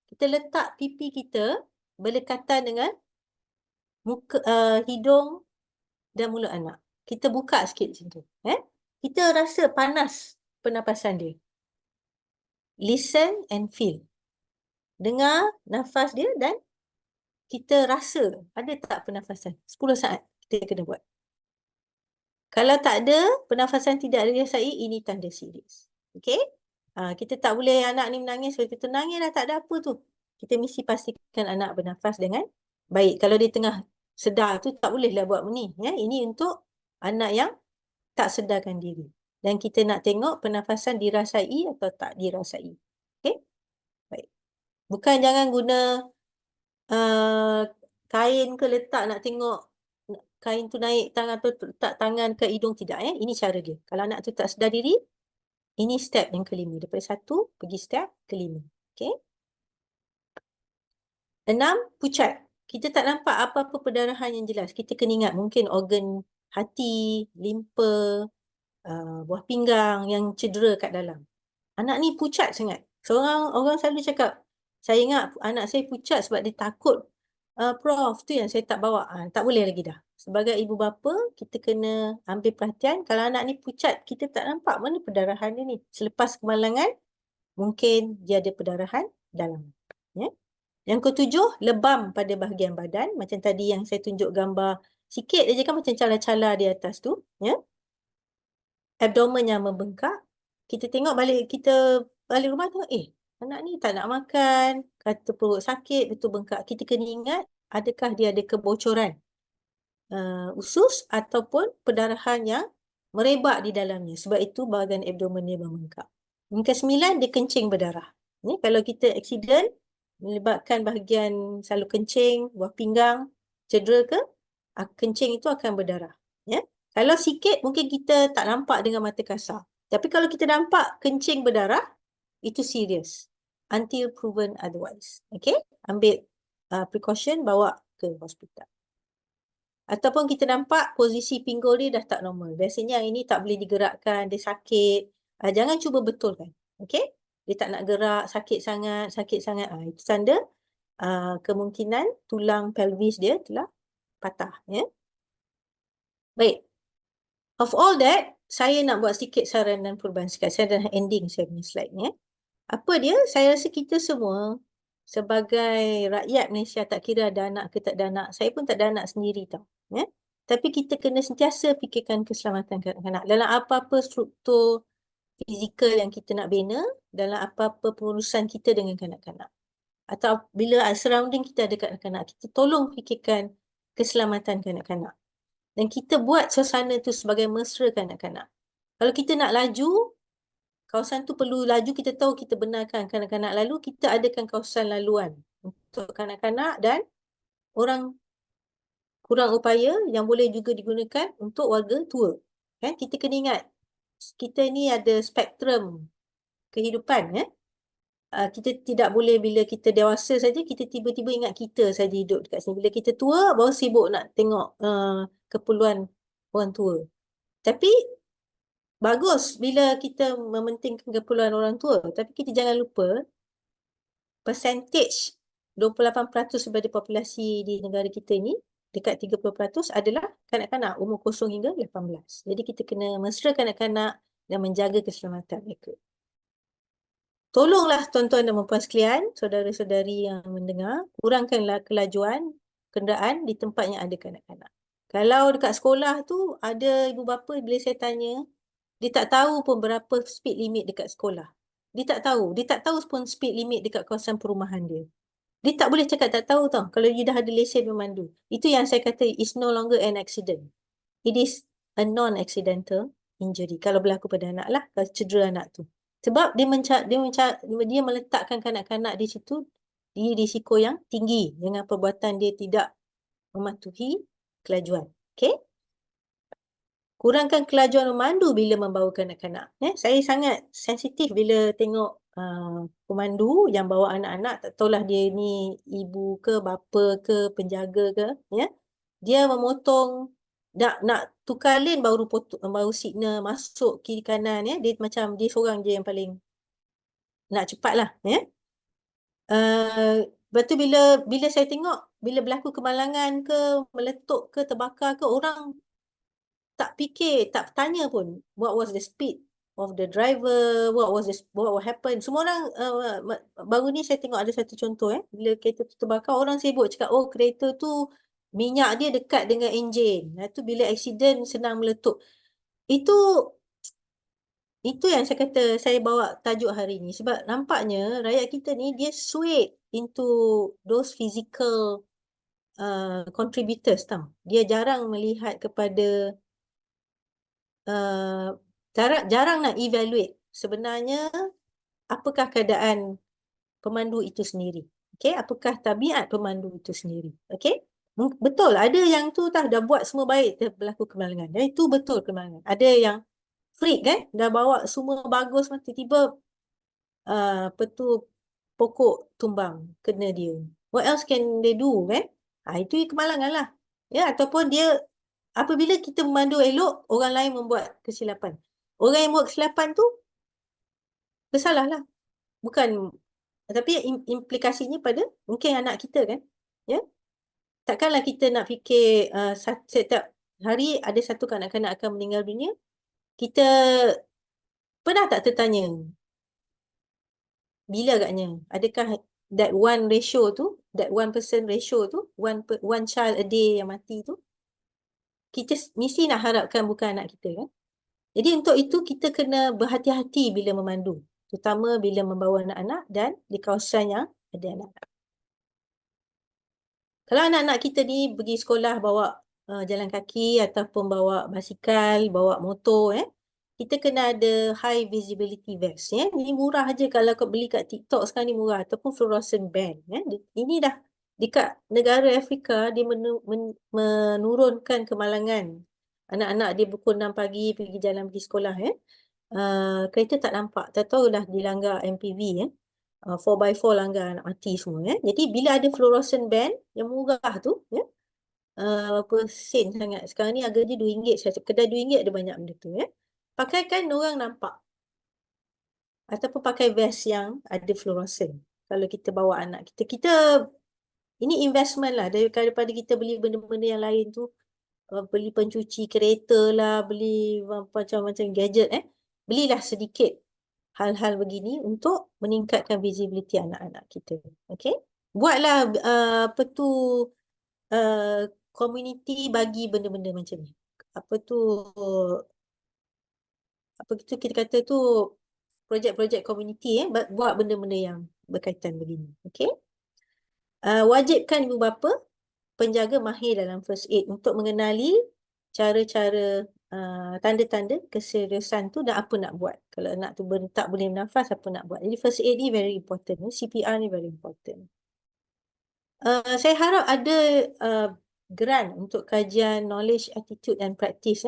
Kita letak pipi kita berdekatan dengan muka, hidung dan mulut anak. Kita buka sikit macam tu. Kita rasa panas pernafasan dia. Listen and feel. Dengar nafas dia dan kita rasa ada tak pernafasan. 10 saat kita kena buat. Kalau tak ada, pernafasan tidak dirasai, ini tanda serius. Okey? Kita tak boleh anak ni menangis, kalau kita nangis dah tak ada apa tu. Kita mesti pastikan anak bernafas dengan baik. Kalau dia tengah sedar tu, tak bolehlah buat ni. Ini untuk anak yang tak sedarkan diri. Dan kita nak tengok pernafasan dirasai atau tak dirasai. Okey? Baik. Bukan jangan guna kain ke letak nak tengok kain tu naik tangan tu letak tangan ke hidung, tidak. Ini cara dia. Kalau anak tu tak sedar diri, ini step yang kelima. Daripada 1 pergi step kelima. Okey? 6, pucat. Kita tak nampak apa-apa perdarahan yang jelas. Kita kena ingat mungkin organ hati, limpa, buah pinggang yang cedera kat dalam. Anak ni pucat sangat. Orang selalu cakap, saya ingat anak saya pucat sebab dia takut Prof, tu yang saya tak bawa. Tak boleh lagi dah. Sebagai ibu bapa, kita kena ambil perhatian. Kalau anak ni pucat, kita tak nampak mana perdarahan dia ni. Selepas kemalangan, mungkin dia ada perdarahan dalam. Yang ke-7, lebam pada bahagian badan. Macam tadi yang saya tunjuk gambar sikit aja kan, macam cala-cala di atas tu. Abdomen yang membengkak. Kita tengok balik rumah tu, anak ni tak nak makan, kata perut sakit, betul bengkak. Kita kena ingat, adakah dia ada kebocoran usus ataupun perdarahan yang merebak di dalamnya. Sebab itu bahagian abdomen dia membengkak. Yang ke-9, dia kencing berdarah. Kalau kita accident, melibatkan bahagian salur kencing, buah pinggang, cedera ke, kencing itu akan berdarah. Kalau sikit, mungkin kita tak nampak dengan mata kasar. Tapi kalau kita nampak kencing berdarah, itu serius. Until proven otherwise. Okay? Ambil precaution, bawa ke hospital. Ataupun kita nampak posisi pinggul dia dah tak normal. Biasanya ini tak boleh digerakkan, dia sakit. Jangan cuba betulkan. Okay? Dia tak nak gerak, sakit sangat. Itu tanda kemungkinan tulang pelvis dia telah patah. Baik. Of all that, saya nak buat sikit saran dan perubahan sikit. Saya dah ending saya punya slide ni. Apa dia? Saya rasa kita semua sebagai rakyat Malaysia, tak kira ada anak ke tak ada anak. Saya pun tak ada anak sendiri tau. Tapi kita kena sentiasa fikirkan keselamatan kanak-kanak. Dalam apa-apa struktur fizikal yang kita nak bina, dalam apa-apa pengurusan kita dengan kanak-kanak. Atau bila surrounding kita ada kanak-kanak, kita tolong fikirkan keselamatan kanak-kanak. Dan kita buat suasana tu sebagai mesra kanak-kanak. Kalau kita nak laju, kawasan tu perlu laju, kita tahu kita benarkan kanak-kanak lalu, kita adakan kawasan laluan untuk kanak-kanak dan orang kurang upaya yang boleh juga digunakan untuk warga tua. Kita kena ingat, kita ni ada spektrum kehidupan. Kita tidak boleh bila kita dewasa saja, kita tiba-tiba ingat kita saja hidup dekat sini. Bila kita tua, baru sibuk nak tengok keperluan orang tua. Tapi bagus bila kita mementingkan keperluan orang tua. Tapi kita jangan lupa, percentage 28% daripada populasi di negara kita ini, dekat 30% adalah kanak-kanak umur 0 hingga 18. Jadi kita kena mesra kanak-kanak dan menjaga keselamatan mereka. Tolonglah tuan-tuan dan puan sekalian, saudara-saudari yang mendengar, kurangkanlah kelajuan kenderaan di tempat yang ada kanak-kanak. Kalau dekat sekolah tu ada ibu bapa, bila saya tanya, dia tak tahu pun berapa speed limit dekat sekolah. Dia tak tahu pun speed limit dekat kawasan perumahan dia. Dia tak boleh cakap tak tahu tau, kalau dia dah ada lesen memandu. Itu yang saya kata, it's no longer an accident. It is a non-accidental injury. Kalau berlaku pada anak lah, kalau cedera anak tu. Sebab dia meletakkan kanak-kanak di situ di risiko yang tinggi dengan perbuatan dia tidak mematuhi kelajuan. Okay? kurangkan kelajuan memandu bila membawa kanak-kanak. Saya sangat sensitif bila tengok pemandu yang bawa anak-anak, tak tahulah dia ni ibu ke, bapa ke, penjaga ke, ya. Dia memotong, nak tukar lane baru signal masuk kiri kanan, ya. Dia macam dia seorang je yang paling nak cepat lah, ya. Lepas tu bila saya tengok, bila berlaku kemalangan ke, meletup ke, terbakar ke, orang tak fikir, tak tanya pun what was the speed of the driver, what happened. Semua orang baru ni saya tengok ada satu contoh, bila kereta tu terbakar, orang sibuk cakap, oh kereta tu minyak dia dekat dengan enjin. Lepas tu bila accident senang meletup. Itu yang saya kata saya bawa tajuk hari ni, sebab nampaknya rakyat kita ni dia swayed into those physical contributors tau. Dia jarang melihat kepada jarang nak evaluate sebenarnya apakah keadaan pemandu itu sendiri. Okey, apakah tabiat pemandu itu sendiri. Okey? Betul, ada yang tu dah buat semua baik, berlaku kemalangan. Itu betul kemalangan. Ada yang freak kan, dah bawa semua bagus, tiba-tiba pokok tumbang kena dia. What else can they do kan? Itu kemalangan lah. Ya, ataupun dia apabila kita memandu elok, orang lain membuat kesilapan. Orang yang buat kesilapan tu bersalah lah. Bukan, tapi implikasinya pada mungkin anak kita kan. Ya. Takkanlah kita nak fikir setiap hari ada satu kanak-kanak akan meninggal dunia. Kita pernah tak tertanya bila agaknya, adakah that 1% ratio tu, one child a day yang mati tu, kita mesti nak harapkan bukan anak kita kan. Jadi untuk itu kita kena berhati-hati bila memandu, terutama bila membawa anak-anak dan di kawasan yang ada anak-anak. Kalau anak-anak kita ni pergi sekolah bawa jalan kaki ataupun bawa basikal, bawa motor, kita kena ada high visibility vest. Ini murah aja kalau kau beli kat TikTok sekarang ni murah. Ataupun fluorescent band. Ini dah dekat negara Afrika, dia menurunkan kemalangan. Anak-anak dia pukul 6 pagi pergi jalan pergi sekolah. Kereta tak nampak. Tak tahulah dilanggar MPV. 4x4 langgar anak mati semua. Jadi bila ada fluorescent band yang murah tu, berapa sen sangat. Sekarang ni harganya RM2. Kedai RM2 ada banyak benda tu. Pakaikan orang nampak. Ataupun pakai vest yang ada fluorescent. Kalau kita bawa anak kita ini investment lah. Daripada kita beli benda-benda yang lain tu. Beli pencuci kereta lah. Beli macam-macam gadget. Belilah sedikit hal-hal begini untuk meningkatkan visibility anak-anak kita. Okay? Buatlah community bagi benda-benda macam ni. Kita kata tu projek-projek community buat benda-benda yang berkaitan begini. Okey. Wajibkan ibu bapa penjaga mahir dalam first aid untuk mengenali cara-cara tanda-tanda keseriusan tu dan apa nak buat. Kalau anak tu tak boleh bernafas, apa nak buat. Jadi first aid ni very important. CPR ni very important. Saya harap ada grant untuk kajian knowledge, attitude and practice.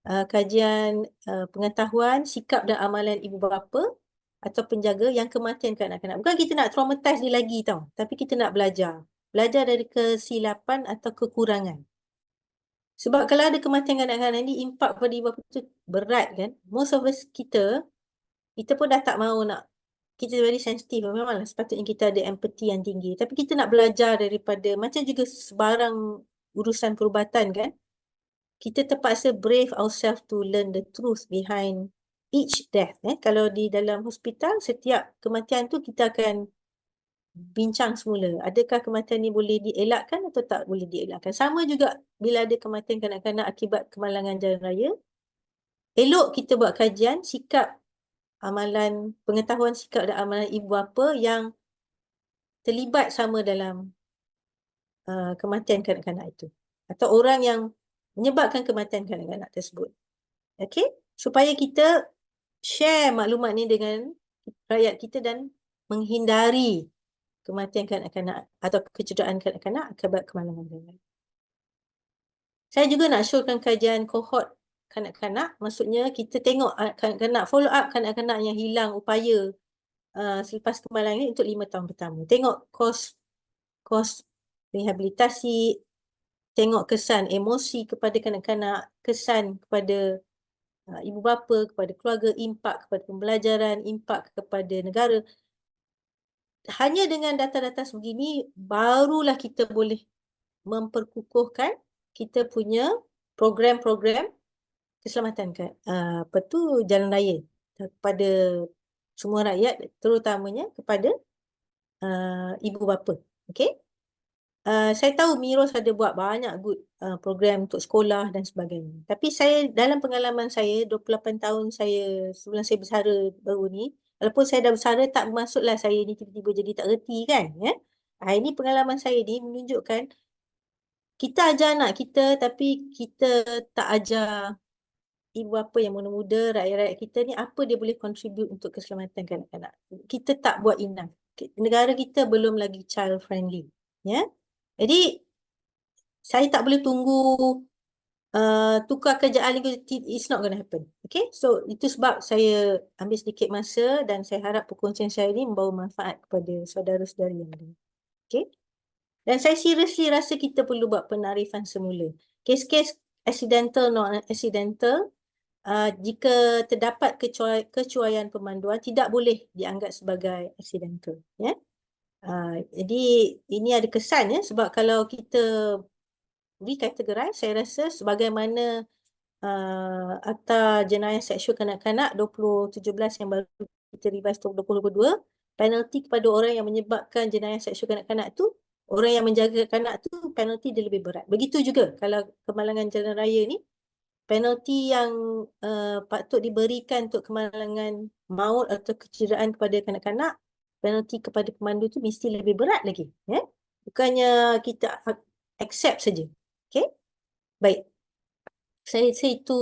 Kajian pengetahuan, sikap dan amalan ibu bapa atau penjaga yang kematian kanak-kanak. Bukan kita nak traumatize dia lagi tau, tapi kita nak belajar. Belajar dari kesilapan atau kekurangan. Sebab kalau ada kematian kanak-kanak ni, impak pada ibu bapa tu berat kan. Most of us kita pun dah tak mahu nak, kita very sensitive. Memanglah sepatutnya kita ada empathy yang tinggi. Tapi kita nak belajar daripada, macam juga sebarang urusan perubatan kan. Kita terpaksa brave ourselves to learn the truth behind each death. Kalau di dalam hospital, setiap kematian tu kita akan bincang semula. Adakah kematian ni boleh dielakkan atau tak boleh dielakkan? Sama juga bila ada kematian kanak-kanak akibat kemalangan jalan raya. Elok kita buat kajian sikap, amalan, pengetahuan sikap dan amalan ibu bapa yang terlibat sama dalam kematian kanak-kanak itu. Atau orang yang menyebabkan kematian kanak-kanak tersebut. Okey? Supaya kita share maklumat ni dengan rakyat kita dan menghindari kematian kanak-kanak atau kecederaan kanak-kanak akibat kemalangan jalan. Saya juga nak showkan kajian kohort kanak-kanak, maksudnya kita tengok kanak-kanak, follow up kanak-kanak yang hilang upaya selepas kemalangan ini untuk 5 tahun pertama. Tengok kos rehabilitasi, tengok kesan emosi kepada kanak-kanak, kesan kepada ibu bapa, kepada keluarga, impak kepada pembelajaran, impak kepada negara. Hanya dengan data-data sebegini, barulah kita boleh memperkukuhkan kita punya program-program keselamatan jalan raya kepada semua rakyat, terutamanya kepada ibu bapa. Okey? Saya tahu Miros ada buat banyak good program untuk sekolah dan sebagainya. Tapi saya dalam pengalaman saya 28 tahun saya sebelum saya bersara baru ni, walaupun saya dah bersara tak bermaksudlah saya ni tiba-tiba jadi tak reti kan, ya. Ini pengalaman saya ni menunjukkan kita ajar anak kita tapi kita tak ajar ibu bapa yang muda-muda, rakyat-rakyat kita ni apa dia boleh contribute untuk keselamatan kanak-kanak. Kita tak buat enough. Negara kita belum lagi child friendly, ya. Jadi saya tak boleh tunggu tukar kerjaan lagi, it's not going to happen. Okay, so itu sebab saya ambil sedikit masa dan saya harap perkongsian saya ini membawa manfaat kepada saudara-saudari yang ada. Okay, dan saya seriously rasa kita perlu buat penarifan semula. Kes-kes accidental, non-accidental, jika terdapat kecuaian pemanduan tidak boleh dianggap sebagai accidental. Ya. Jadi ini ada kesan, ya, sebab kalau kita dikategorize, saya rasa sebagaimana Akta Jenayah Seksual Kanak-kanak 2017 yang baru kita revise 2022, penalti kepada orang yang menyebabkan jenayah seksual kanak-kanak tu, orang yang menjaga kanak tu, penalti dia lebih berat. Begitu juga kalau kemalangan jalan raya ni, penalti yang patut diberikan untuk kemalangan maut atau kecederaan kepada kanak-kanak, penalti kepada pemandu tu mesti lebih berat lagi, ya. Bukannya kita accept saja. Okey, baik. Saya itu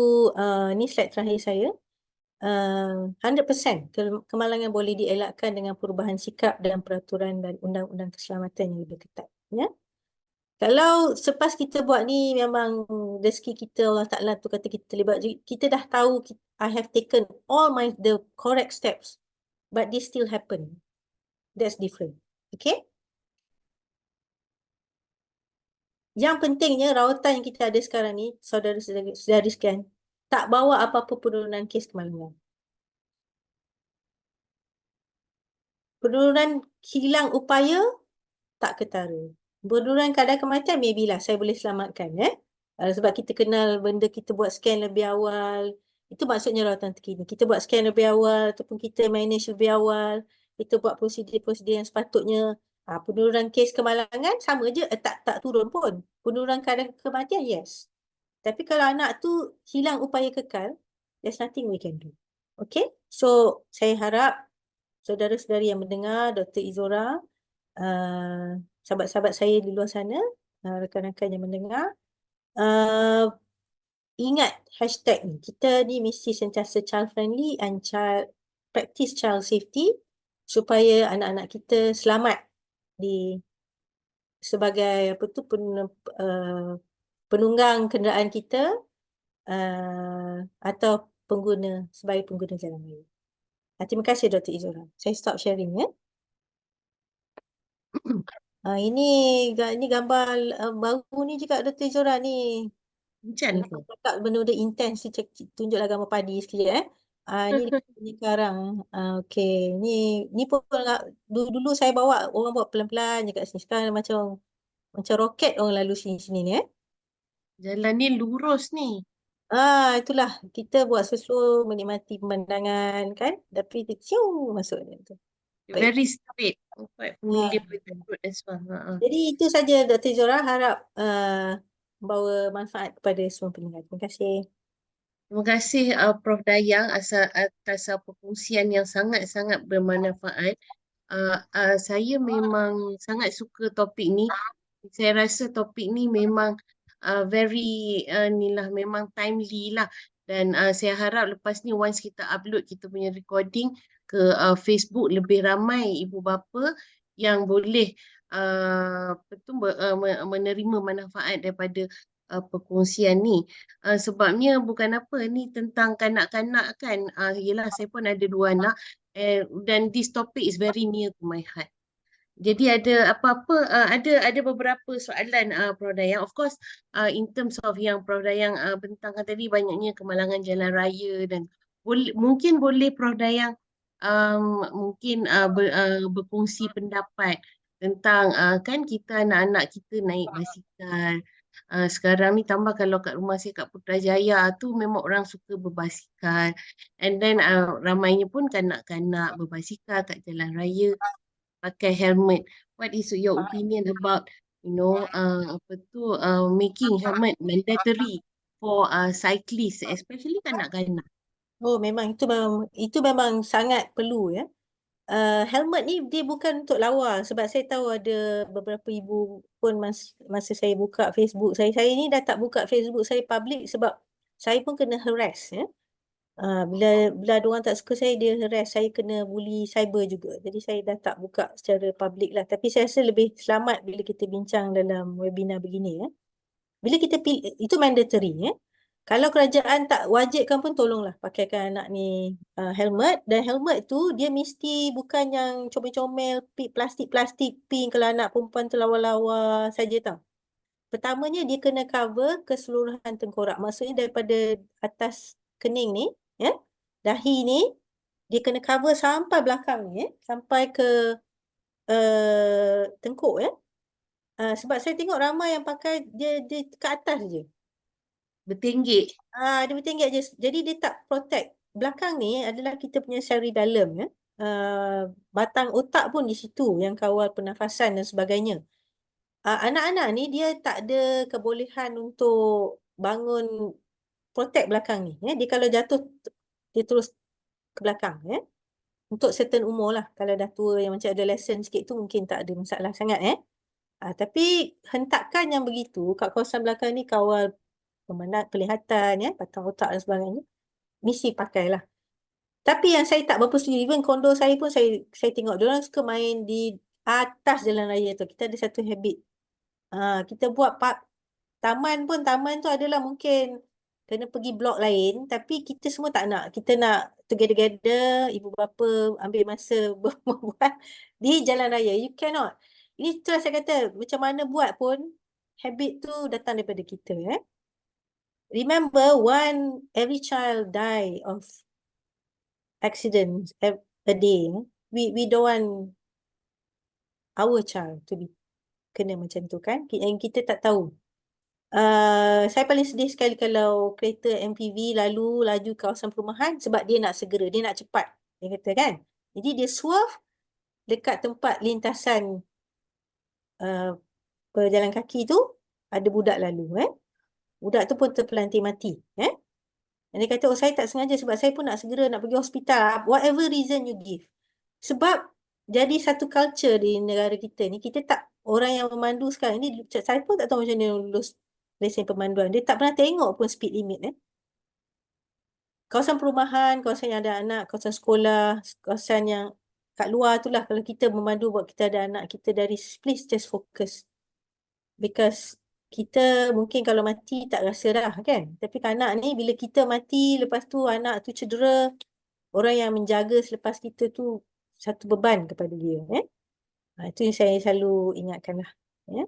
ni slide terakhir saya. 100% kemalangan boleh dielakkan dengan perubahan sikap dan peraturan dan undang-undang keselamatan yang lebih ketat, ya. Kalau selepas kita buat ni memang rezeki kita Allah Ta'ala tu kata kita terlibat, kita dah tahu I have taken all the correct steps but this still happen. That's different. Okay? Yang pentingnya rawatan yang kita ada sekarang ni, saudara-saudari sekalian, tak bawa apa-apa penurunan kes kemalangan. Penurunan hilang upaya tak ketara. Penurunan kadar kematian maybe lah saya boleh selamatkan, sebab kita kenal benda, kita buat scan lebih awal. Itu maksudnya rawatan terkini. Kita buat scan lebih awal ataupun kita manage lebih awal. Kita buat prosedur-prosedur yang sepatutnya. Penurunan kes kemalangan sama je, tak turun pun. Penurunan kadar kematian, yes. Tapi kalau anak tu hilang upaya kekal, there's nothing we can do. Okay? So, saya harap saudara-saudari yang mendengar, Dr. Izora, sahabat-sahabat saya di luar sana, rakan-rakan yang mendengar, ingat hashtag ni. Kita ni mesti sentiasa child friendly and practice child safety supaya anak-anak kita selamat sebagai penunggang kenderaan kita atau sebagai pengguna jalan raya. Terima kasih Dr. Izora. Saya stop sharing, ya. Ini gambar baru ni juga Dr. Izora ni.
Macam tu.
Cakap benda-benda intens, tunjuklah gambar padi sikit, Ini punya sekarang. Okey, ni pun dulu saya bawa, orang buat pelan-pelan je kat sini. Sekarang macam roket orang lalu sini ni,
Jalan ni lurus ni.
Itulah kita buat slow menikmati pemandangan kan, tapi siu masuk tu. Baik.
Very straight. Familiar with the road as well.
Jadi itu saja Dr. Zora, harap membawa manfaat kepada semua pendengar. Terima kasih.
Terima kasih Prof. Dayang atas perkongsian yang sangat-sangat bermanfaat. Saya memang sangat suka topik ni. Saya rasa topik ni memang memang timely lah. Dan saya harap lepas ni once kita upload kita punya recording ke Facebook, lebih ramai ibu bapa yang boleh menerima manfaat daripada perkongsian ni. Sebabnya bukan apa, ni tentang kanak-kanak kan. Yelah, saya pun ada 2 anak, dan this topic is very near to my heart. Jadi ada apa-apa, ada beberapa soalan, Prof. Dayang. Of course, in terms of yang Prof. Dayang bentangkan tadi, banyaknya kemalangan jalan raya, dan mungkin boleh Prof. Dayang mungkin berkongsi pendapat tentang kan kita anak-anak kita naik basikal. Sekarang ni tambah kalau kat rumah saya kat Putrajaya tu memang orang suka berbasikal. And then ramainya pun kanak-kanak berbasikal kat jalan raya pakai helmet. What is your opinion about apa tu making helmet mandatory for cyclists, especially kanak-kanak?
Oh, memang itu memang sangat perlu ya. Helmet ni dia bukan untuk lawa, sebab saya tahu ada beberapa ibu pun masa saya buka Facebook saya ni dah tak buka Facebook saya public sebab saya pun kena harass ya. Bila ada orang tak suka saya, dia harass saya, kena bully cyber juga. Jadi saya dah tak buka secara public lah. Tapi saya rasa lebih selamat bila kita bincang dalam webinar begini ya. Bila kita pilih, itu mandatory ya. Kalau kerajaan tak wajibkan pun tolonglah pakaikan anak ni helmet. Dan helmet tu dia mesti bukan yang comel-comel, plastik-plastik pink kalau anak perempuan tu lawa-lawa saja tau. Pertamanya dia kena cover keseluruhan tengkorak. Maksudnya daripada atas kening ni, ya, dahi ni, dia kena cover sampai belakang ni, ya, sampai ke tengkuk ya. Sebab saya tengok ramai yang pakai dia ke atas je.
Bertinggik.
Dia bertingkat je. Jadi dia tak protect. Belakang ni adalah kita punya sari dalam ya. Batang otak pun di situ yang kawal pernafasan dan sebagainya. Anak-anak ni dia tak ada kebolehan untuk bangun protect belakang ni ya. Dia kalau jatuh dia terus ke belakang ya. Untuk certain umur lah. Kalau dah tua yang macam adolescent sikit tu mungkin tak ada masalah sangat ya. Tapi hentakan yang begitu kat kawasan belakang ni kawal penglihatan ya, batang otak dan sebagainya, mesti pakailah. Tapi yang saya tak berapa setuju, even kondo saya pun saya tengok diorang suka main di atas jalan raya tu. Kita ada satu habit. Kita buat taman tu adalah mungkin kena pergi blok lain, tapi kita semua tak nak. Kita nak together, ibu bapa ambil masa membuat di jalan raya. You cannot. Ini tu saya kata, macam mana buat pun, habit tu datang daripada kita. Remember, every child die of accident a day. We don't want our child to be kena macam tu kan. Yang kita tak tahu. Saya paling sedih sekali kalau kereta MPV lalu laju kawasan perumahan sebab dia nak segera, dia nak cepat. Dia kata kan. Jadi dia swerve dekat tempat lintasan pejalan kaki tu, ada budak lalu. Budak tu pun terpelanting mati. Dan dia kata, saya tak sengaja sebab saya pun nak segera nak pergi hospital. Whatever reason you give. Sebab jadi satu culture di negara kita ni, kita tak, orang yang memandu sekarang ni, saya pun tak tahu macam mana lulus lesen pemanduan. Dia tak pernah tengok pun speed limit. Kawasan perumahan, kawasan yang ada anak, kawasan sekolah, kawasan yang kat luar tu lah. Kalau kita memandu buat kita ada anak, kita dari please just focus. Because kita mungkin kalau mati tak rasa dah kan. Tapi anak ni bila kita mati, lepas tu anak tu cedera, orang yang menjaga selepas kita tu satu beban kepada dia. Itu yang saya selalu ingatkan lah.
Terima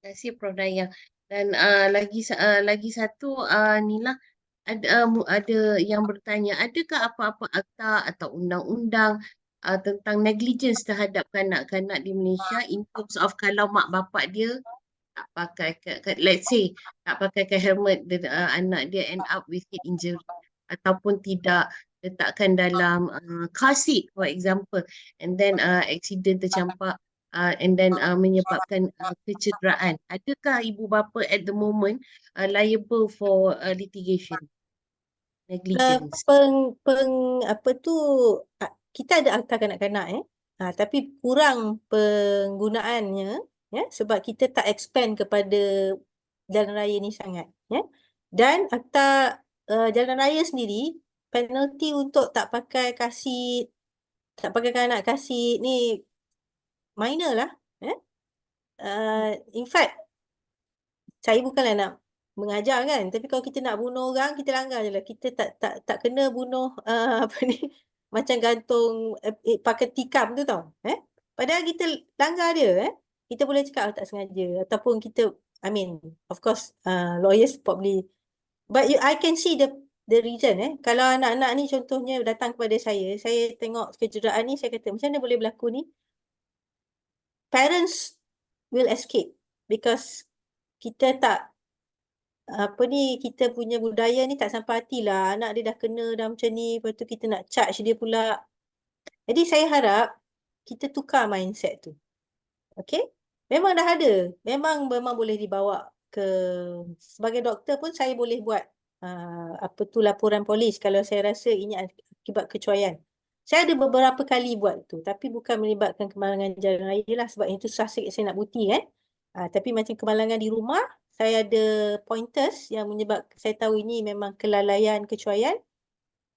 kasih Prof. Dayang. Dan lagi satu Nila, ada yang bertanya, adakah apa-apa akta atau undang-undang tentang negligence terhadap kanak-kanak di Malaysia in terms of kalau mak bapak dia tak pakai, let's say, tak pakai helmet, anak dia end up with head injury ataupun tidak letakkan dalam car seat for example, and then accident tercampak and then menyebabkan kecederaan. Adakah ibu bapa at the moment liable for litigation? Negligence.
Apa tu, kita ada akta kanak-kanak tapi kurang penggunaannya sebab kita tak expand kepada jalan raya ni sangat dan akta jalan raya sendiri penalty untuk tak pakai kasit, tak pakai kanak kasit ni minor lah in fact saya bukanlah nak mengajar kan, tapi kalau kita nak bunuh orang, kita langgar je lah. Kita tak kena bunuh apa ni, macam gantung pakai tikam tu tau. Padahal kita langgar dia. Kita boleh cakap tak sengaja, ataupun kita, I mean, of course, lawyers probably, but I can see the reason. Kalau anak-anak ni contohnya datang kepada saya tengok kecederaan ni, saya kata macam mana boleh berlaku ni? Parents will escape because kita tak, apa ni, kita punya budaya ni tak sampai hati lah. Anak dia dah kena dah macam ni, lepas tu kita nak charge dia pula. Jadi saya harap kita tukar mindset tu. Okay? Memang dah ada. Memang boleh dibawa ke, sebagai doktor pun saya boleh buat apa tu, laporan polis kalau saya rasa ini akibat kecuaian. Saya ada beberapa kali buat tu, tapi bukan melibatkan kemalangan jalan raya lah, sebab itu susah sikit saya nak bukti kan. Tapi macam kemalangan di rumah, saya ada pointers yang menyebabkan saya tahu ini memang kelalaian, kecuaian,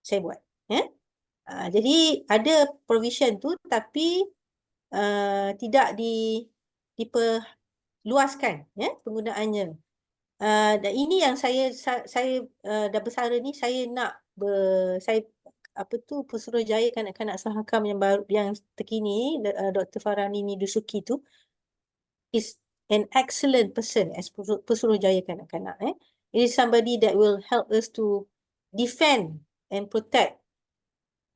saya buat. Jadi ada provision tu, tapi tidak diperluaskan penggunaannya. Dan ini yang saya dah bersara ni, saya nak saya Pesuruhjaya Kanak-kanak Sahakam yang baru, yang terkini, Dr. Farhanini Dusuki tu is an excellent person as Pesuruhjaya Kanak-kanak. It is somebody that will help us to defend and protect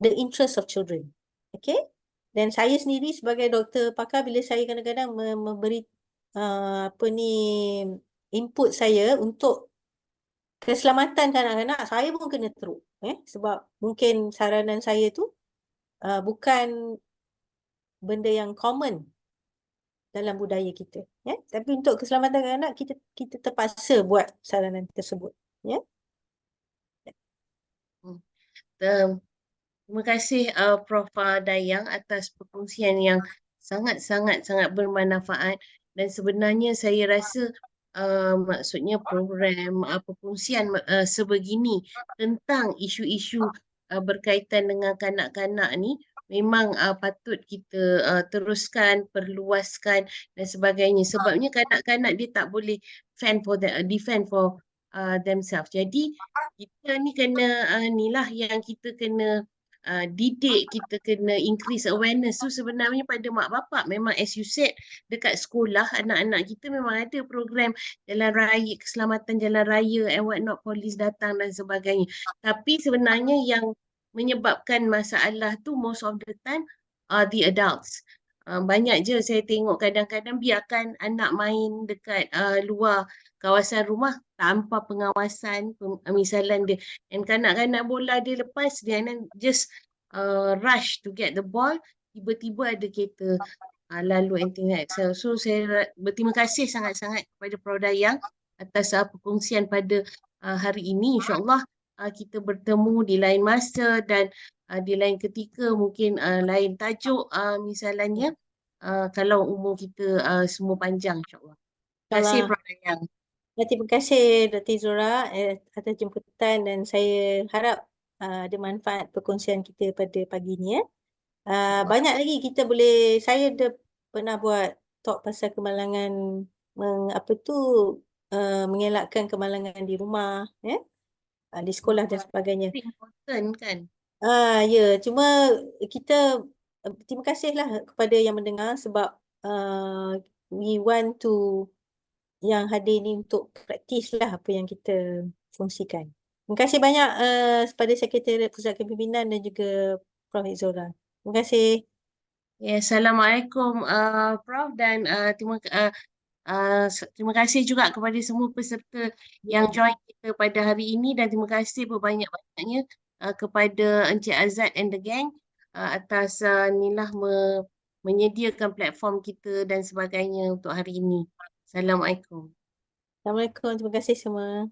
the interest of children. Okay? Dan saya sendiri sebagai doktor pakar, bila saya kadang-kadang memberi input saya untuk keselamatan kanak-kanak, saya pun kena teruk. Sebab mungkin saranan saya tu bukan benda yang common dalam budaya kita. Tapi untuk keselamatan kanak-kanak, kita terpaksa buat saranan tersebut.
Terima kasih Prof. Dayang atas perkongsian yang sangat bermanfaat, dan sebenarnya saya rasa maksudnya program perkongsian sebegini tentang isu-isu berkaitan dengan kanak-kanak ni memang patut kita teruskan, perluaskan dan sebagainya, sebabnya kanak-kanak dia tak boleh defend for themselves. Jadi kita ni kena inilah yang kita kena didik, kita kena increase awareness tu sebenarnya pada mak bapak. Memang as you said, dekat sekolah anak-anak kita memang ada program jalan raya, keselamatan jalan raya and what not, polis datang dan sebagainya. Tapi sebenarnya yang menyebabkan masalah tu most of the time are the adults. Banyak je saya tengok kadang-kadang biarkan anak main dekat luar kawasan rumah tanpa pengawasan, misalan dia, dan kanak-kanak bola dia lepas, dia just rush to get the ball, tiba-tiba ada kereta lalu and things like that. So saya berterima kasih sangat-sangat kepada Prof. Dayang atas perkongsian pada hari ini. InsyaAllah kita bertemu di lain masa dan di lain ketika, mungkin lain tajuk misalnya, kalau umur kita semua panjang, insyaAllah. Terima kasih Prof. Dayang.
Terima kasih Dr. Zura atas jemputan, dan saya harap ada manfaat perkongsian kita pada pagi ni. Banyak lagi kita boleh, saya dah pernah buat talk pasal kemalangan, mengelakkan kemalangan di rumah, di sekolah dan sebagainya.
Important kan?
Ya, cuma kita terima kasihlah kepada yang mendengar, sebab we want to yang hadir ni untuk praktis lah apa yang kita fungsikan. Terima kasih banyak kepada Sekretariat Pusat Kepimpinan dan juga Prof. Zora. Terima kasih.
Ya, Assalamualaikum Prof. Dan terima kasih juga kepada semua peserta yang join kita pada hari ini, dan terima kasih berbanyak-banyaknya kepada Encik Azad and the gang atas menyediakan platform kita dan sebagainya untuk hari ini. Assalamualaikum.
Assalamualaikum. Terima kasih semua.